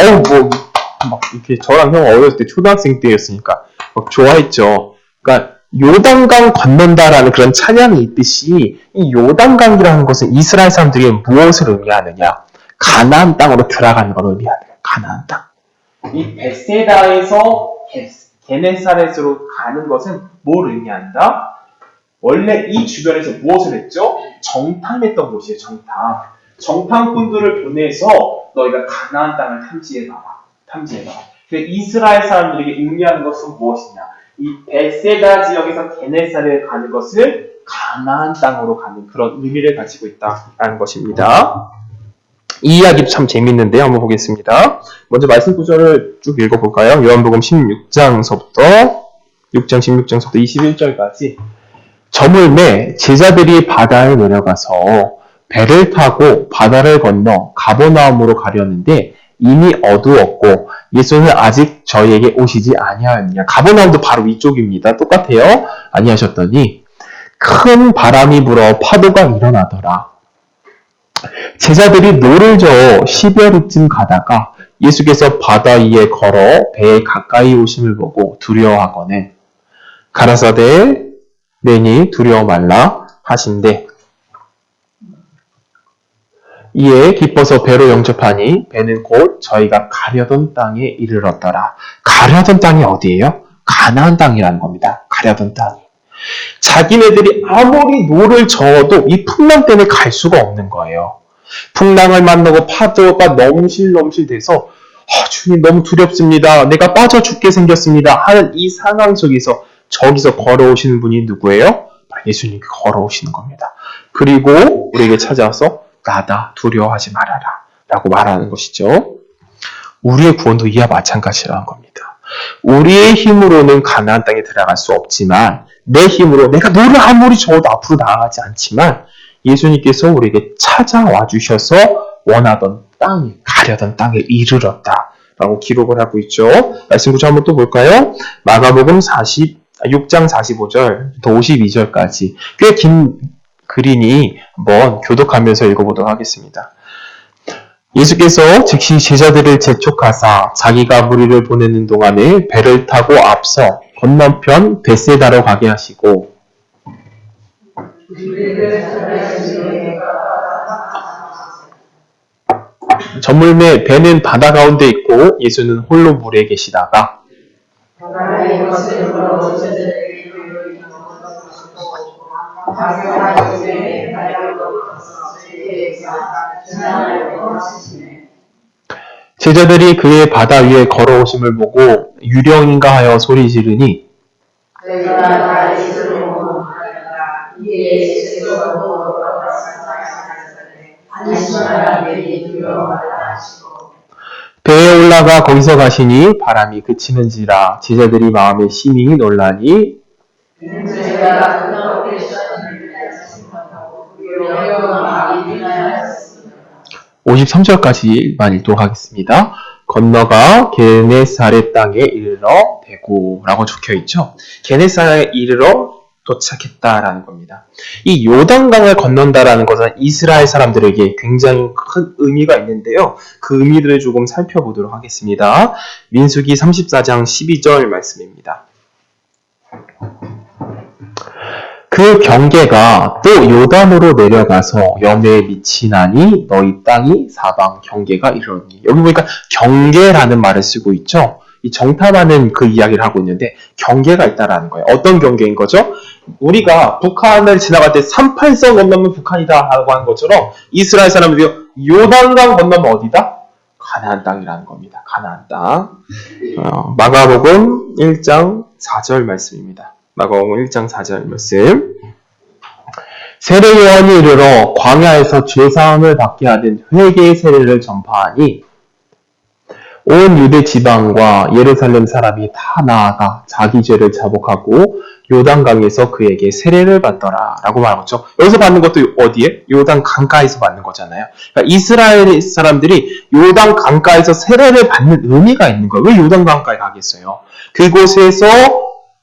막 이렇게 저랑 형 어렸을 때 초등학생 때였으니까 막 좋아했죠. 그러니까 요단강 건넌다라는 그런 찬양이 있듯이 이 요단강이라는 것은 이스라엘 사람들이 무엇을 의미하느냐? 가나안 땅으로 들어가는 걸 의미하는 거예요. 가나안 땅. 이 벳세다에서 게네사렛으로 가는 것은 뭘 의미한다? 원래 이 주변에서 무엇을 했죠? 정탐했던 곳이에요. 정탐꾼들을 보내서 너희가 가나안 땅을 탐지해봐라. 이스라엘 사람들에게 의미하는 것은 무엇이냐? 이 벳세다 지역에서 게네사렛에 가는 것을 가나안 땅으로 가는 그런 의미를 가지고 있다는 것입니다. 이 이야기도 참 재밌는데요. 한번 보겠습니다. 먼저 말씀 구절을 쭉 읽어볼까요? 요한복음 16장서부터 21절까지. 저물매 제자들이 바다에 내려가서 배를 타고 바다를 건너 가버나움으로 가려는데 이미 어두웠고 예수는 아직 저희에게 오시지 아니하였느냐. 가버나움도 바로 위쪽입니다. 똑같아요. 아니하셨더니 큰 바람이 불어 파도가 일어나더라. 제자들이 노를 저어 10여리쯤 가다가 예수께서 바다 위에 걸어 배에 가까이 오심을 보고 두려워하거늘 가라사대 내니 두려워 말라 하신대. 이에 기뻐서 배로 영접하니 배는 곧 저희가 가려던 땅에 이르렀더라. 가려던 땅이 어디예요? 가나안 땅이라는 겁니다. 가려던 땅이. 자기네들이 아무리 노를 저어도 이 풍랑 때문에 갈 수가 없는 거예요. 풍랑을 만나고 파도가 넘실넘실 돼서 주님 너무 두렵습니다. 내가 빠져 죽게 생겼습니다. 하는 이 상황 속에서 저기서 걸어오시는 분이 누구예요? 예수님이 걸어오시는 겁니다. 그리고 우리에게 찾아와서 나다 두려워하지 말아라 라고 말하는 것이죠. 우리의 구원도 이와 마찬가지라는 겁니다. 우리의 힘으로는 가나안 땅에 들어갈 수 없지만 내 힘으로 내가 너를 아무리 저어도 앞으로 나아가지 않지만 예수님께서 우리에게 찾아와 주셔서 원하던 땅에 가려던 땅에 이르렀다 라고 기록을 하고 있죠. 말씀 구절 한번 또 볼까요? 마가복음 6장 45절부터 52절까지 꽤 긴 글이니 한번 교독하면서 읽어보도록 하겠습니다. 예수께서 즉시 제자들을 재촉하사 자기가 무리를 보내는 동안에 배를 타고 앞서 건너편 벳세다로 가게 하시고 저물매 배는 바다 가운데 있고 예수는 홀로 물에 계시다가 제자들이 그의 바다 위에 걸어오심을 보고 유령인가 하여 소리 지르니 배에 올라가 거기서 가시니 바람이 그치는지라 제자들이 마음에 심히 놀라니 53절까지만 읽도록 하겠습니다. 건너가 게네사렛 땅에 이르러 대고 라고 적혀있죠. 게네사렛에 이르러 도착했다라는 겁니다. 이 요단강을 건넌다라는 것은 이스라엘 사람들에게 굉장히 큰 의미가 있는데요. 그 의미들을 조금 살펴보도록 하겠습니다. 민수기 34장 12절 말씀입니다. 그 경계가 또 요단으로 내려가서 염해에 미치나니 너희 땅이 사방 경계가 이르렀니. 여기 보니까 경계라는 말을 쓰고 있죠. 이 정탐하는 그 이야기를 하고 있는데 경계가 있다라는 거예요. 어떤 경계인 거죠? 우리가 북한을 지나갈 때 38선 건너면 북한이다 하고 하는 것처럼 이스라엘 사람들이 요단강 건너면 어디다? 가나안 땅이라는 겁니다. 가나안 땅. 마가복음 1장 4절 말씀입니다. 마가복음 1장 4절 말씀. 세례 요한이 이르러 광야에서 죄사함을 받게 하는 회개의 세례를 전파하니 온 유대 지방과 예루살렘 사람이 다 나아가 자기 죄를 자복하고 요단강에서 그에게 세례를 받더라 라고 말하죠. 여기서 받는 것도 어디에? 요단 강가에서 받는 거잖아요. 그러니까 이스라엘 사람들이 요단 강가에서 세례를 받는 의미가 있는 거예요. 왜 요단 강가에 가겠어요? 그곳에서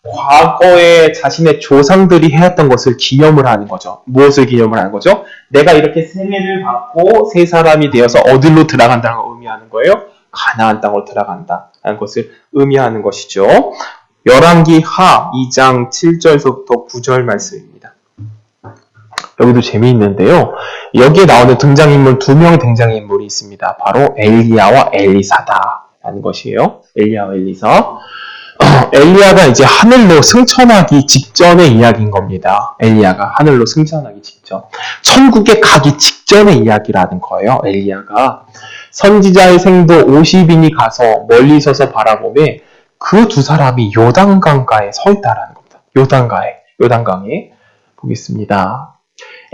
과거에 자신의 조상들이 해왔던 것을 기념을 하는 거죠. 무엇을 기념을 하는 거죠? 내가 이렇게 세례를 받고 새 사람이 되어서 어디로 들어간다는 걸 의미하는 거예요? 가나안 땅으로 들어간다는 것을 의미하는 것이죠. 열왕기 하 2장 7절부터 9절 말씀입니다. 여기도 재미있는데요. 여기에 나오는 등장인물 2명의 등장인물이 있습니다. 바로 엘리야와 엘리사다라는 것이에요. 엘리야와 엘리사. 엘리야가 이제 하늘로 승천하기 직전의 이야기인 겁니다. 엘리야가 하늘로 승천하기 직전. 천국에 가기 직전의 이야기라는 거예요. 엘리야가. 선지자의 생도 50인이 가서 멀리 서서 바라보매 그 두 사람이 요단강가에 서 있다라는 겁니다. 요단강에 보겠습니다.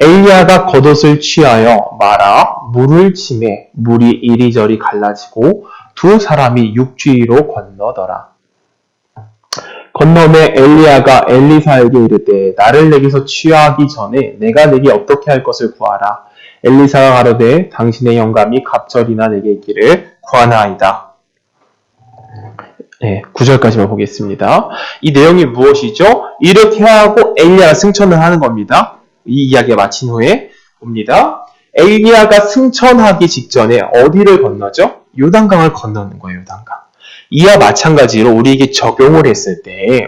엘리야가 겉옷을 취하여 말아 물을 치매 물이 이리저리 갈라지고 두 사람이 육지로 건너더라. 건너매 엘리야가 엘리사에게 이르되 나를 내게서 취하기 전에 내가 내게 어떻게 할 것을 구하라. 엘리사가 가로되 당신의 영감이 갑절이나 내게 있기를 구하나이다. 네, 9절까지만 보겠습니다. 이 내용이 무엇이죠? 이렇게 하고 엘리야가 승천을 하는 겁니다. 이 이야기가 마친 후에 봅니다. 엘리야가 승천하기 직전에 어디를 건너죠? 요단강을 건너는 거예요. 요단강. 이와 마찬가지로 우리에게 적용을 했을 때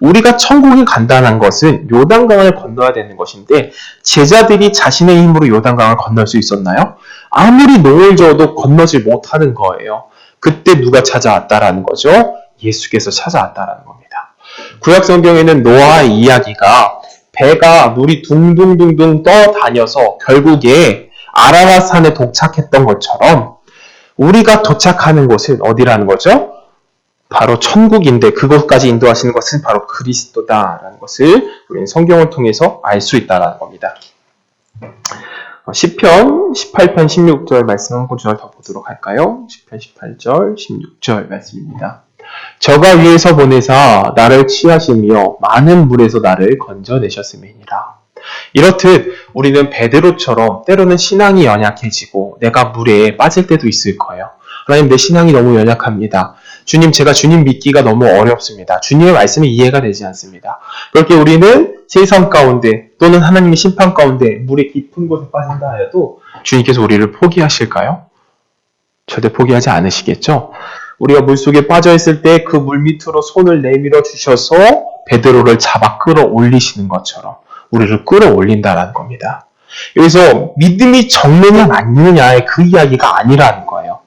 우리가 천국에 간다는 것은 요단강을 건너야 되는 것인데 제자들이 자신의 힘으로 요단강을 건널 수 있었나요? 아무리 농을 저어도 건너지 못하는 거예요. 그때 누가 찾아왔다라는 거죠? 예수께서 찾아왔다라는 겁니다. 구약 성경에는 노아의 이야기가 배가 물이 둥둥둥둥 떠다녀서 결국에 아라랏 산에 도착했던 것처럼 우리가 도착하는 곳은 어디라는 거죠? 바로 천국인데 그것까지 인도하시는 것은 바로 그리스도다라는 것을 우리는 성경을 통해서 알 수 있다는 겁니다. 시편 18편 16절 말씀 한 구절 더 보도록 할까요? 시편 18절 16절 말씀입니다. 저가 위에서 보내사 나를 취하시며 많은 물에서 나를 건져내셨음이니라. 이렇듯 우리는 베드로처럼 때로는 신앙이 연약해지고 내가 물에 빠질 때도 있을 거예요. 하나님, 내 신앙이 너무 연약합니다. 주님, 제가 주님 믿기가 너무 어렵습니다. 주님의 말씀이 이해가 되지 않습니다. 그렇게 우리는 세상 가운데 또는 하나님의 심판 가운데 물의 깊은 곳에 빠진다 해도 주님께서 우리를 포기하실까요? 절대 포기하지 않으시겠죠? 우리가 물속에 빠져있을 때 그 물 밑으로 손을 내밀어 주셔서 베드로를 잡아 끌어올리시는 것처럼 우리를 끌어올린다는 겁니다. 여기서 믿음이 적느냐 많느냐의 그 이야기가 아니라는 거예요.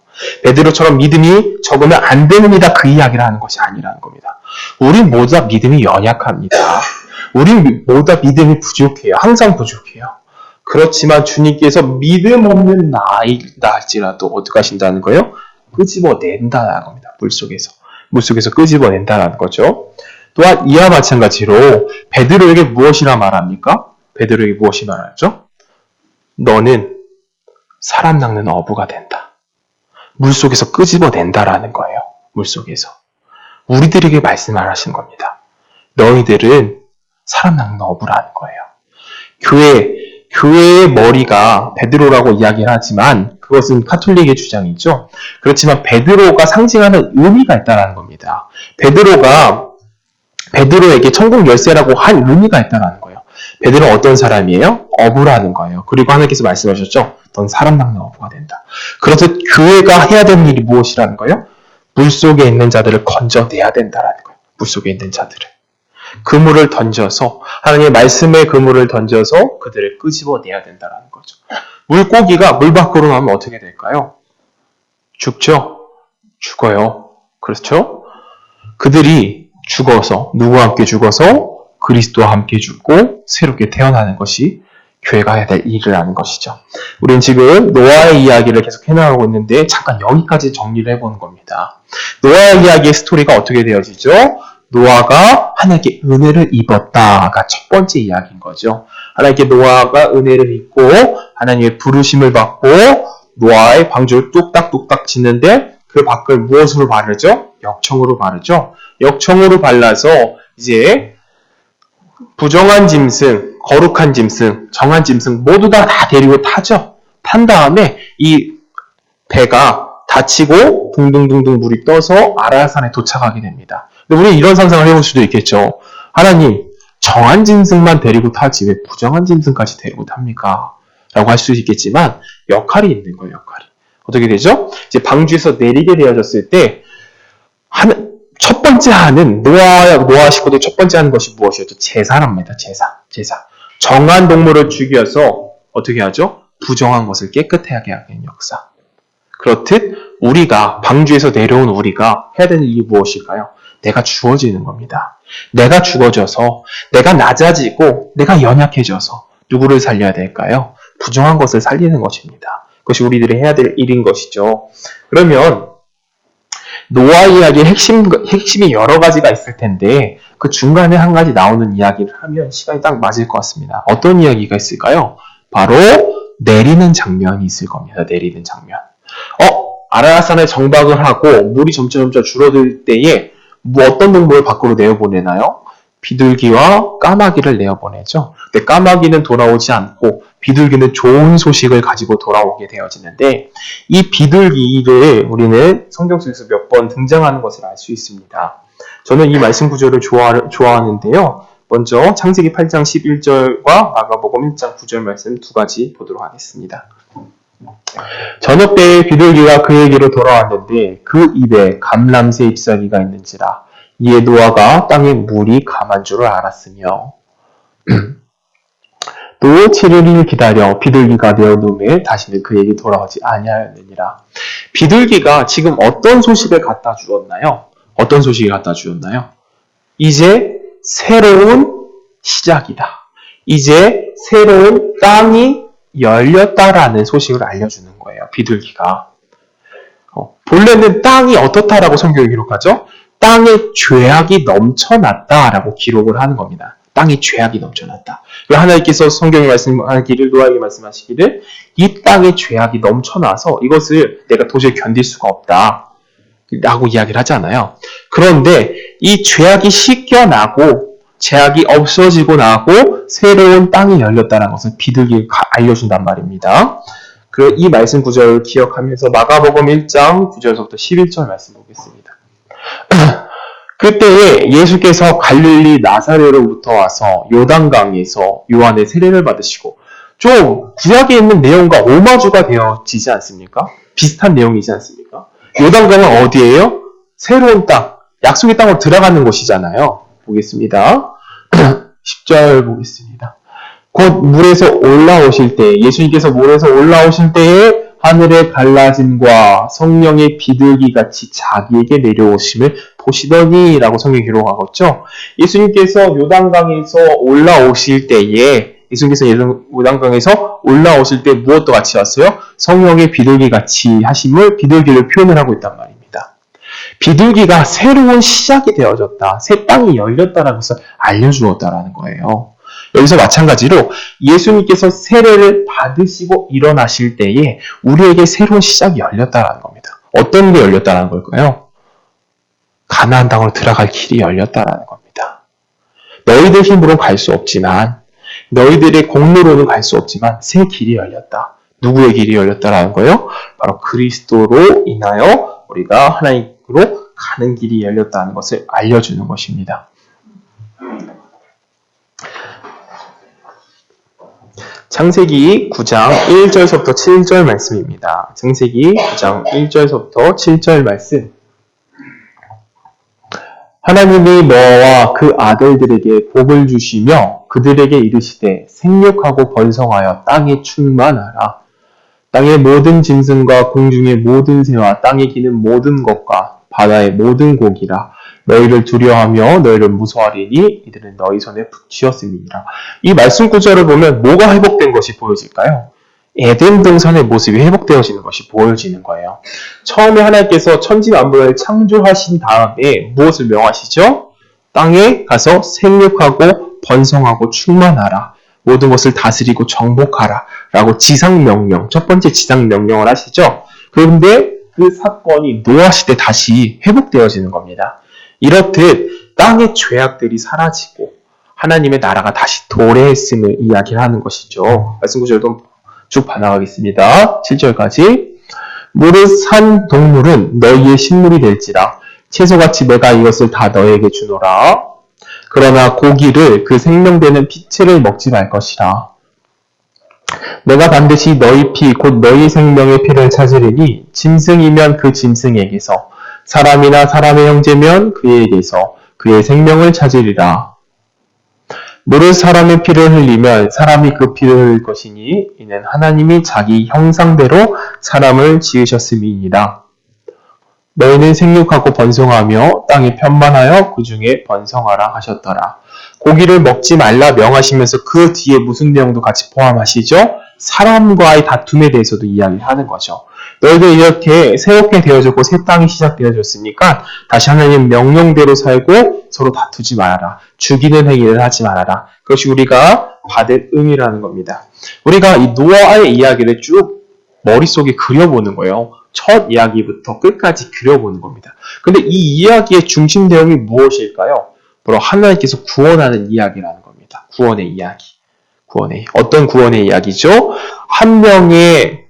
베드로처럼 믿음이 적으면 안 됩니다. 그 이야기를 하는 것이 아니라는 겁니다. 우리 모두 다 믿음이 연약합니다. 우리 모두 다 믿음이 부족해요. 항상 부족해요. 그렇지만 주님께서 믿음 없는 나이다 할지라도 어떻게 하신다는 거예요? 끄집어낸다는 겁니다. 물속에서 끄집어낸다는 거죠. 또한 이와 마찬가지로 베드로에게 무엇이라 말합니까? 베드로에게 무엇이 말하죠? 너는 사람 낚는 어부가 된다. 물속에서 끄집어낸다라는 거예요. 물속에서. 우리들에게 말씀을 하시는 겁니다. 너희들은 사람 낚는 어부라는 거예요. 교회의 머리가 베드로라고 이야기를 하지만 그것은 카톨릭의 주장이죠. 그렇지만 베드로가 상징하는 의미가 있다는 겁니다. 베드로에게 천국 열쇠라고 한 의미가 있다는 거예요. 베드로는 어떤 사람이에요? 어부라는 거예요. 그리고 하나님께서 말씀하셨죠. 넌 사람 낚는 어부가 된다. 그렇듯 교회가 해야 되는 일이 무엇이라는 거예요? 물속에 있는 자들을 건져내야 된다는 거예요. 물속에 있는 자들을. 그물을 던져서 하나님의 말씀의 그물을 던져서 그들을 끄집어내야 된다는 거죠. 물고기가 물 밖으로 나오면 어떻게 될까요? 죽죠? 죽어요. 그렇죠? 그들이 죽어서 누구와 함께 죽어서 그리스도와 함께 죽고 새롭게 태어나는 것이 교회가 해야 될 일이라는 것이죠. 우리는 지금 노아의 이야기를 계속 해나가고 있는데 잠깐 여기까지 정리를 해보는 겁니다. 노아의 이야기의 스토리가 어떻게 되어지죠? 노아가 하나님께 은혜를 입었다가 첫 번째 이야기인 거죠. 하나님께 노아가 은혜를 입고 하나님의 부르심을 받고 노아의 방주를 뚝딱뚝딱 짓는데 그 밖을 무엇으로 바르죠? 역청으로 바르죠. 역청으로 발라서 이제 부정한 짐승, 거룩한 짐승, 정한 짐승 모두 다 데리고 타죠. 탄 다음에 이 배가 닫히고 둥둥둥둥 물이 떠서 아라산에 도착하게 됩니다. 근데 우리 이런 상상을 해볼 수도 있겠죠. 하나님, 정한 짐승만 데리고 타지 왜 부정한 짐승까지 데리고 탑니까? 라고 할 수도 있겠지만 역할이 있는 거예요. 역할이. 어떻게 되죠? 이제 방주에서 내리게 되어졌을 때 첫 번째 하는 노아 식구들 첫 번째 하는 것이 무엇이었죠? 제사랍니다. 제사. 정한 동물을 죽여서 어떻게 하죠? 부정한 것을 깨끗하게 하는 역사. 그렇듯 우리가 방주에서 내려온 우리가 해야 되는 일이 무엇일까요? 내가 주어지는 겁니다. 내가 죽어져서 내가 낮아지고 내가 연약해져서 누구를 살려야 될까요? 부정한 것을 살리는 것입니다. 그것이 우리들이 해야 될 일인 것이죠. 그러면 노아 이야기의 핵심이 여러 가지가 있을 텐데 그 중간에 한 가지 나오는 이야기를 하면 시간이 딱 맞을 것 같습니다. 어떤 이야기가 있을까요? 바로 내리는 장면이 있을 겁니다. 내리는 장면. 아라산에 정박을 하고 물이 점점 줄어들 때에 어떤 동물을 밖으로 내어보내나요? 비둘기와 까마귀를 내어보내죠. 근데 까마귀는 돌아오지 않고 비둘기는 좋은 소식을 가지고 돌아오게 되어지는데 이 비둘기를 우리는 성경 속에서 몇 번 등장하는 것을 알 수 있습니다. 저는 이 말씀 구조를 좋아하는데요. 먼저 창세기 8장 11절과 마가복음 1장 9절 말씀 두 가지 보도록 하겠습니다. 저녁 때에 비둘기가 그에게로 돌아왔는데 그 입에 감람새 잎사귀가 있는지라 이에 노아가 땅에 물이 감한 줄을 알았으며 또 7일을 기다려 비둘기가 내어놓음에 다시는 그에게 돌아오지 아니하였느니라. 비둘기가 지금 어떤 소식을 갖다 주었나요? 어떤 소식을 갖다 주었나요? 이제 새로운 시작이다. 이제 새로운 땅이 열렸다라는 소식을 알려주는 거예요. 비둘기가. 본래는 땅이 어떻다라고 성경이 기록하죠? 땅에 죄악이 넘쳐났다라고 기록을 하는 겁니다. 땅에 죄악이 넘쳐났다. 하나님께서 성경에 말씀하기를, 노아에게 말씀하시기를, 이 땅에 죄악이 넘쳐나서 이것을 내가 도저히 견딜 수가 없다 라고 이야기를 하잖아요. 그런데 이 죄악이 씻겨나고 죄악이 없어지고 나고 새로운 땅이 열렸다는 것을 비둘기가 알려준단 말입니다. 이 말씀 구절을 기억하면서 마가복음 1장 9절부터 11절 말씀 보겠습니다. 그때에 예수께서 갈릴리 나사렛으로부터 와서 요단강에서 요한의 세례를 받으시고, 좀 구약에 있는 내용과 오마주가 되어지지 않습니까? 비슷한 내용이지 않습니까? 요단강은 어디예요? 새로운 땅, 약속의 땅으로 들어가는 곳이잖아요. 보겠습니다. 10절 보겠습니다. 곧 물에서 올라오실 때, 예수님께서 물에서 올라오실 때에 하늘의 갈라짐과 성령의 비둘기같이 자기에게 내려오심을 보시더니 라고 성경이 기록하고 있죠. 예수님께서 요단강에서 올라오실 때에, 예수님께서 요단강에서 올라오실 때 무엇과 같이 왔어요? 성령의 비둘기같이 하심을, 비둘기를 표현을 하고 있단 말입니다. 비둘기가 새로운 시작이 되어졌다, 새 땅이 열렸다는 것을 알려주었다라는 거예요. 여기서 마찬가지로 예수님께서 세례를 받으시고 일어나실 때에 우리에게 새로운 시작이 열렸다는 겁니다. 어떤 게 열렸다는 걸까요? 가나안 땅으로 들어갈 길이 열렸다는 겁니다. 너희들 힘으로는 갈 수 없지만, 너희들의 공로로는 갈 수 없지만 새 길이 열렸다. 누구의 길이 열렸다는 거예요? 바로 그리스도로 인하여 우리가 하나님으로 가는 길이 열렸다는 것을 알려주는 것입니다. 창세기 9장 1절서부터 7절 말씀입니다. 창세기 9장 1절서부터 7절 말씀. 하나님이 너와 그 아들들에게 복을 주시며 그들에게 이르시되 생육하고 번성하여 땅에 충만하라. 땅의 모든 짐승과 공중의 모든 새와 땅에 기는 모든 것과 바다의 모든 고기라. 너희를 두려워하며 너희를 무서워하리니 이들은 너희 손에 붙이었음이니라. 이 말씀 구절을 보면 뭐가 회복된 것이 보여질까요? 에덴 동산의 모습이 회복되어지는 것이 보여지는 거예요. 처음에 하나님께서 천지만물을 창조하신 다음에 무엇을 명하시죠? 땅에 가서 생육하고 번성하고 충만하라. 모든 것을 다스리고 정복하라. 라고 지상명령, 첫 번째 지상명령을 하시죠. 그런데 그 사건이 노아 시대 다시 회복되어지는 겁니다. 이렇듯 땅의 죄악들이 사라지고 하나님의 나라가 다시 도래했음을 이야기하는 것이죠. 말씀 구절도 쭉 반항하겠습니다. 7절까지. 무릇 산 동물은 너희의 식물이 될지라 채소같이 내가 이것을 다 너희에게 주노라. 그러나 고기를 그 생명되는 피체를 먹지 말 것이라. 내가 반드시 너희 피 곧 너희 생명의 피를 찾으리니 짐승이면 그 짐승에게서 사람이나 사람의 형제면 그에게서 그의 생명을 찾으리라. 무릇 사람의 피를 흘리면 사람이 그 피를 흘릴 것이니 이는 하나님이 자기 형상대로 사람을 지으셨음이니라. 너희는 생육하고 번성하며 땅에 편만하여 그 중에 번성하라 하셨더라. 고기를 먹지 말라 명하시면서 그 뒤에 무슨 내용도 같이 포함하시죠? 사람과의 다툼에 대해서도 이야기하는 거죠. 너희들 이렇게 새롭게 되어졌고 새 땅이 시작되어졌으니까 다시 하나님 명령대로 살고 서로 다투지 말아라. 죽이는 행위를 하지 말아라. 그것이 우리가 받을 의미라는 겁니다. 우리가 이 노아의 이야기를 쭉 머릿속에 그려보는 거예요. 첫 이야기부터 끝까지 그려보는 겁니다. 근데 이 이야기의 중심 내용이 무엇일까요? 바로 하나님께서 구원하는 이야기라는 겁니다. 구원의 이야기. 어떤 구원의 이야기죠? 한 명의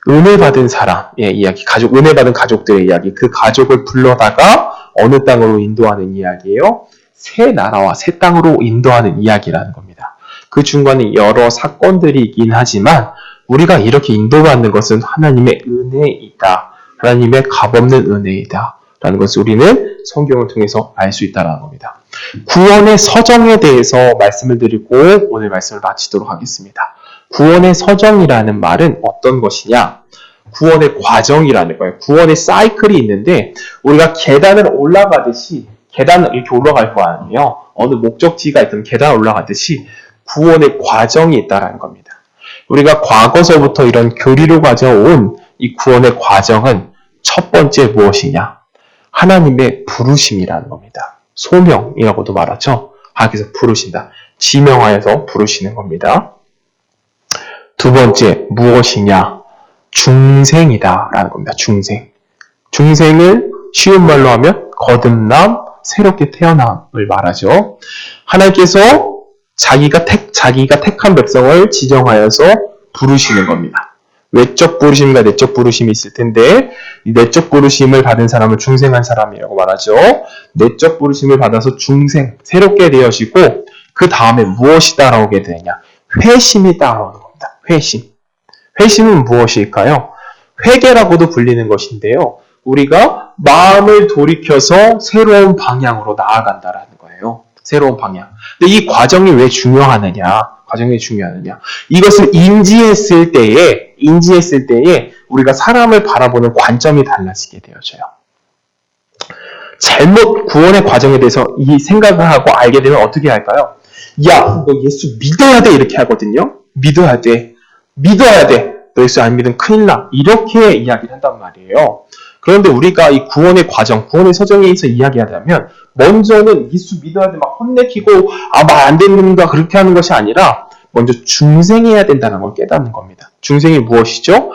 은혜 받은 사람의 이야기, 은혜 받은 가족들의 이야기, 그 가족을 불러다가 어느 땅으로 인도하는 이야기예요? 새 나라와 새 땅으로 인도하는 이야기라는 겁니다. 그 중간에 여러 사건들이 있긴 하지만 우리가 이렇게 인도받는 것은 하나님의 은혜이다. 하나님의 값없는 은혜이다. 라는 것을 우리는 성경을 통해서 알 수 있다는 겁니다. 구원의 서정에 대해서 말씀을 드리고 오늘 말씀을 마치도록 하겠습니다. 구원의 서정이라는 말은 어떤 것이냐? 구원의 과정이라는 거예요. 구원의 사이클이 있는데 우리가 계단을 올라가듯이 계단을 이렇게 올라갈 거 아니에요. 어느 목적지가 있던 계단을 올라가듯이 구원의 과정이 있다는 겁니다. 우리가 과거서부터 이런 교리로 가져온 이 구원의 과정은 첫 번째 무엇이냐? 하나님의 부르심이라는 겁니다. 소명이라고도 말하죠. 하나님께서 부르신다. 지명하여서 부르시는 겁니다. 두 번째, 무엇이냐? 중생이다 라는 겁니다. 중생. 중생을 쉬운 말로 하면 거듭남, 새롭게 태어남을 말하죠. 하나님께서 자기가 택한 백성을 지정하여서 부르시는 겁니다. 외적 부르심과 내적 부르심이 있을 텐데 이 내적 부르심을 받은 사람을 중생한 사람이라고 말하죠. 내적 부르심을 받아서 중생, 새롭게 되어지고 그 다음에 무엇이 따라오게 되느냐? 회심이 따라오는 겁니다. 회심. 회심은 무엇일까요? 회개라고도 불리는 것인데요. 우리가 마음을 돌이켜서 새로운 방향으로 나아간다라는 거예요. 새로운 방향. 근데 이 과정이 왜 중요하느냐? 이것을 인지했을 때에 우리가 사람을 바라보는 관점이 달라지게 되어져요. 잘못 구원의 과정에 대해서 이 생각을 하고 알게 되면 어떻게 할까요? 야, 너 예수 믿어야 돼 이렇게 하거든요. 믿어야 돼. 너 예수 안 믿으면 큰일 나. 이렇게 이야기를 한단 말이에요. 그런데 우리가 이 구원의 과정, 구원의 서정에서 이야기하자면 먼저는 예수 믿어야 돼 막 혼내키고 말 안 듣는다 그렇게 하는 것이 아니라 먼저 중생해야 된다는 걸 깨닫는 겁니다. 중생이 무엇이죠?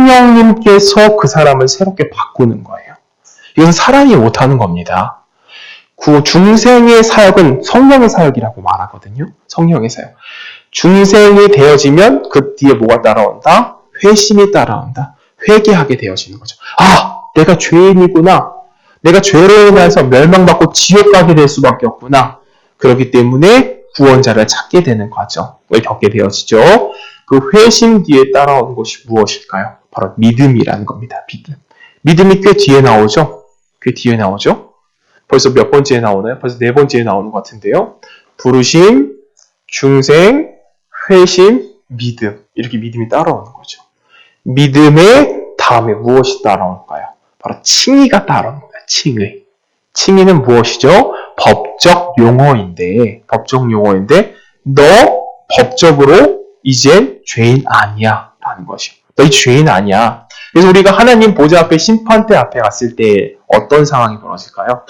성령님께서 그 사람을 새롭게 바꾸는 거예요. 이건 사람이 못하는 겁니다. 중생의 사역은 성령의 사역이라고 말하거든요. 성령의 사역. 중생이 되어지면 그 뒤에 뭐가 따라온다? 회심이 따라온다. 회개하게 되어지는 거죠. 내가 죄인이구나. 내가 죄로 인해서 멸망받고 지옥 가게 될 수밖에 없구나. 그렇기 때문에 구원자를 찾게 되는 과정을 겪게 되어지죠. 그 회심 뒤에 따라오는 것이 무엇일까요? 바로 믿음이라는 겁니다. 믿음이 꽤 뒤에 나오죠? 벌써 몇 번째에 나오나요? 벌써 4번째에 나오는 것 같은데요. 부르심, 중생, 회심, 믿음. 이렇게 믿음이 따라오는 거죠. 믿음의 다음에 무엇이 따라올까요? 바로 칭의가 따라오는 거예요. 칭의는 무엇이죠? 법적 용어인데 너 법적으로 이젠 죄인 아니야 라는 것이요. 너 이 죄인 아니야. 그래서 우리가 하나님 보좌 앞에 심판대 앞에 갔을 때 어떤 상황이 벌어질까요?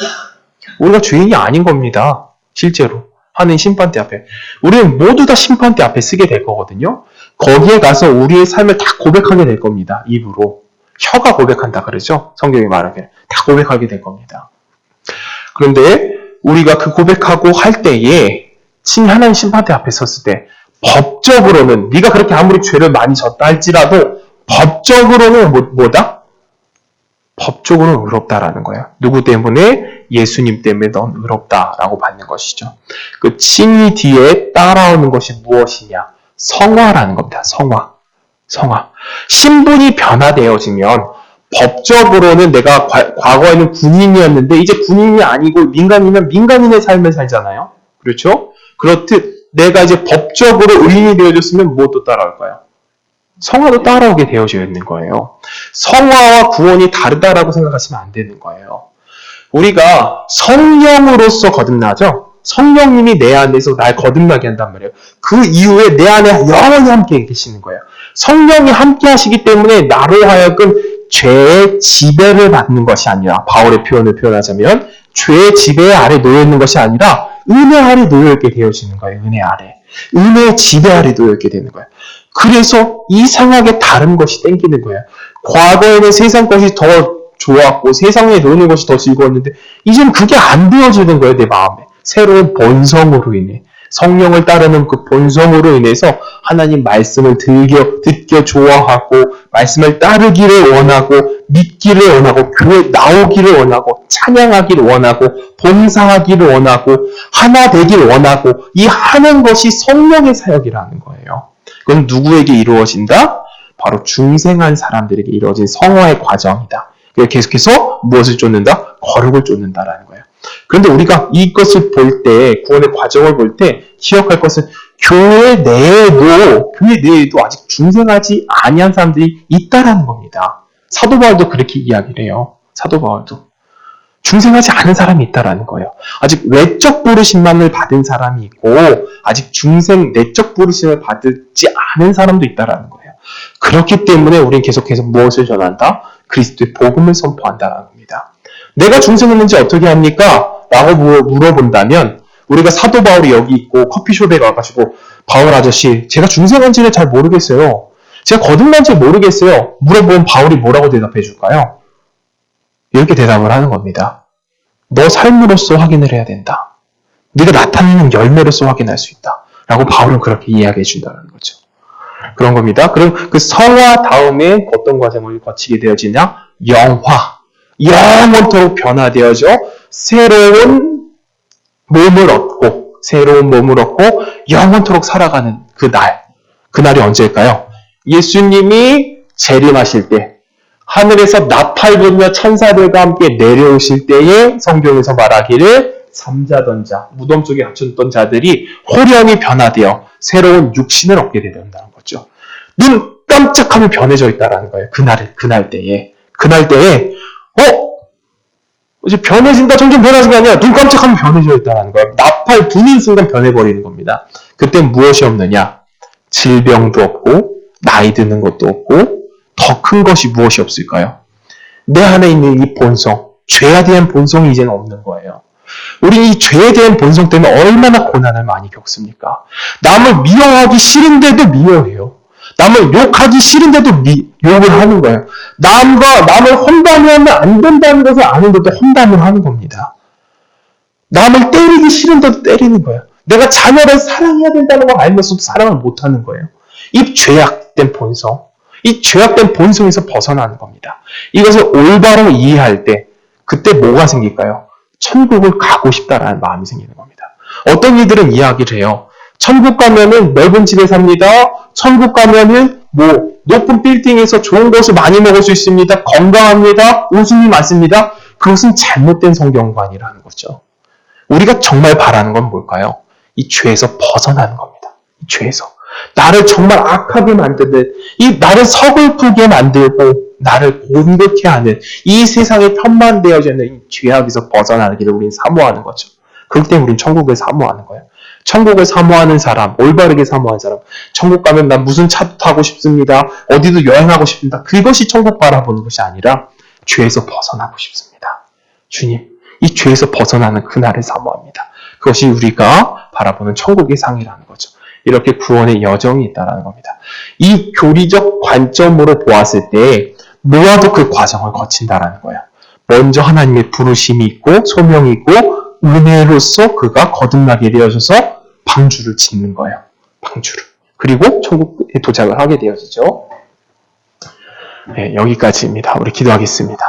우리가 죄인이 아닌 겁니다. 실제로 하나님 심판대 앞에 우리는 모두 다 심판대 앞에 쓰게 될 거거든요. 거기에 가서 우리의 삶을 다 고백하게 될 겁니다. 입으로. 혀가 고백한다 그러죠. 성경이 말하기를 다 고백하게 될 겁니다. 그런데 우리가 그 고백하고 할 때에 하나님 심판대 앞에 섰을 때 법적으로는 네가 그렇게 아무리 죄를 많이 졌다 할지라도 법적으로는 뭐다? 법적으로는 의롭다라는 거예요. 누구 때문에? 예수님 때문에 넌 의롭다라고 받는 것이죠. 그 칭의 뒤에 따라오는 것이 무엇이냐? 성화라는 겁니다. 성화. 신분이 변화되어지면 법적으로는 내가 과거에는 군인이었는데 이제 군인이 아니고 민간이면 민간인의 삶을 살잖아요. 그렇죠? 그렇듯 내가 이제 법적으로 의인이 되어졌으면 무엇도 따라올까요? 성화도 따라오게 되어져 있는 거예요. 성화와 구원이 다르다라고 생각하시면 안 되는 거예요. 우리가 성령으로서 거듭나죠? 성령님이 내 안에서 날 거듭나게 한단 말이에요. 그 이후에 내 안에 영원히 함께 계시는 거예요. 성령이 함께 하시기 때문에 나로 하여금 죄의 지배를 받는 것이 아니라 바울의 표현을 표현하자면 죄의 지배 아래 놓여있는 것이 아니라 은혜 아래 놓여있게 되어지는 거예요. 은혜 아래. 은혜의 지배 아래 놓여있게 되는 거예요. 그래서 이상하게 다른 것이 땡기는 거예요. 과거에는 세상 것이 더 좋았고 세상에 노는 것이 더 즐거웠는데 이제는 그게 안 되어지는 거예요. 내 마음에. 새로운 본성으로 인해 성령을 따르는 그 본성으로 인해서 하나님 말씀을 듣겨 좋아하고 말씀을 따르기를 원하고 믿기를 원하고 교회 나오기를 원하고 찬양하기를 원하고 봉사하기를 원하고 하나 되기를 원하고 이 하는 것이 성령의 사역이라는 거예요. 그건 누구에게 이루어진다? 바로 중생한 사람들에게 이루어진 성화의 과정이다. 계속해서 무엇을 쫓는다? 거룩을 쫓는다라는 거예요. 그런데 우리가 이것을 볼 때, 구원의 과정을 볼 때 기억할 것은 교회 내에도 아직 중생하지 아니한 사람들이 있다라는 겁니다. 사도 바울도 그렇게 이야기를 해요. 사도 바울도. 중생하지 않은 사람이 있다라는 거예요. 아직 외적 부르심만을 받은 사람이 있고 아직 내적 부르심을 받지 않은 사람도 있다라는 거예요. 그렇기 때문에 우리는 계속해서 무엇을 전한다? 그리스도의 복음을 선포한다라는 겁니다. 내가 중생했는지 어떻게 합니까? 라고 물어본다면 우리가 사도 바울이 여기 있고 커피숍에 가가지고 바울 아저씨 제가 중생한지를 잘 모르겠어요. 제가 거듭난지 모르겠어요. 물어보면 바울이 뭐라고 대답해 줄까요? 이렇게 대답을 하는 겁니다. 너 삶으로써 확인을 해야 된다. 네가 나타내는 열매로써 확인할 수 있다. 라고 바울은 그렇게 이야기해 준다는 거죠. 그런 겁니다. 그럼 그 성화 다음에 어떤 과정을 거치게 되어지냐? 영화. 영원토록 변화되어져 새로운 몸을 얻고 영원토록 살아가는 그날. 그날이 언제일까요? 예수님이 재림하실 때 하늘에서 나팔 불며 천사들과 함께 내려오실 때에 성경에서 말하기를 잠자던 자, 무덤 속에 갇혔던 자들이 호련히 변화되어 새로운 육신을 얻게 된다는 거죠. 눈 깜짝하면 변해져 있다는 거예요. 그날 때에 이제 변해진다, 점점 변하는 게 아니라 눈 깜짝하면 변해져 있다는 거예요. 나팔 부는 순간 변해버리는 겁니다. 그때 무엇이 없느냐? 질병도 없고 나이 드는 것도 없고 더 큰 것이 무엇이 없을까요? 내 안에 있는 이 본성, 죄에 대한 본성이 이제는 없는 거예요. 우리 이 죄에 대한 본성 때문에 얼마나 고난을 많이 겪습니까? 남을 미워하기 싫은데도 미워해요. 남을 욕하기 싫은데도 욕을 하는 거예요. 남을 험담하면 안 된다는 것을 아는데도 험담을 하는 겁니다. 남을 때리기 싫은데도 때리는 거예요. 내가 자녀를 사랑해야 된다는 걸 알면서도 사랑을 못하는 거예요. 이 죄악된 본성, 이 죄악된 본성에서 벗어나는 겁니다. 이것을 올바로 이해할 때 그때 뭐가 생길까요? 천국을 가고 싶다라는 마음이 생기는 겁니다. 어떤 이들은 이야기를 해요. 천국 가면은 넓은 집에 삽니다. 천국 가면은 높은 빌딩에서 좋은 것을 많이 먹을 수 있습니다. 건강합니다. 웃음이 많습니다. 그것은 잘못된 성경관이라는 거죠. 우리가 정말 바라는 건 뭘까요? 이 죄에서 벗어나는 겁니다. 이 죄에서. 나를 정말 악하게 만드는, 나를 서글프게 만들고 나를 곤극해 하는 이 세상에 편만되어져 있는 이 죄악에서 벗어나기를 우리는 사모하는 거죠. 그렇기 때문에 우리는 천국을 사모하는 거예요. 천국을 사모하는 사람, 올바르게 사모하는 사람, 천국 가면 난 무슨 차도 타고 싶습니다. 어디도 여행하고 싶습니다. 그것이 천국 바라보는 것이 아니라 죄에서 벗어나고 싶습니다. 주님, 이 죄에서 벗어나는 그날을 사모합니다. 그것이 우리가 바라보는 천국의 상이라는 거죠. 이렇게 구원의 여정이 있다는 겁니다. 이 교리적 관점으로 보았을 때 노아도 그 과정을 거친다라는 거예요. 먼저 하나님의 부르심이 있고 소명이 있고 은혜로서 그가 거듭나게 되어져서 방주를 짓는 거예요. 방주를. 그리고 천국에 도착을 하게 되어지죠. 네, 여기까지입니다. 우리 기도하겠습니다.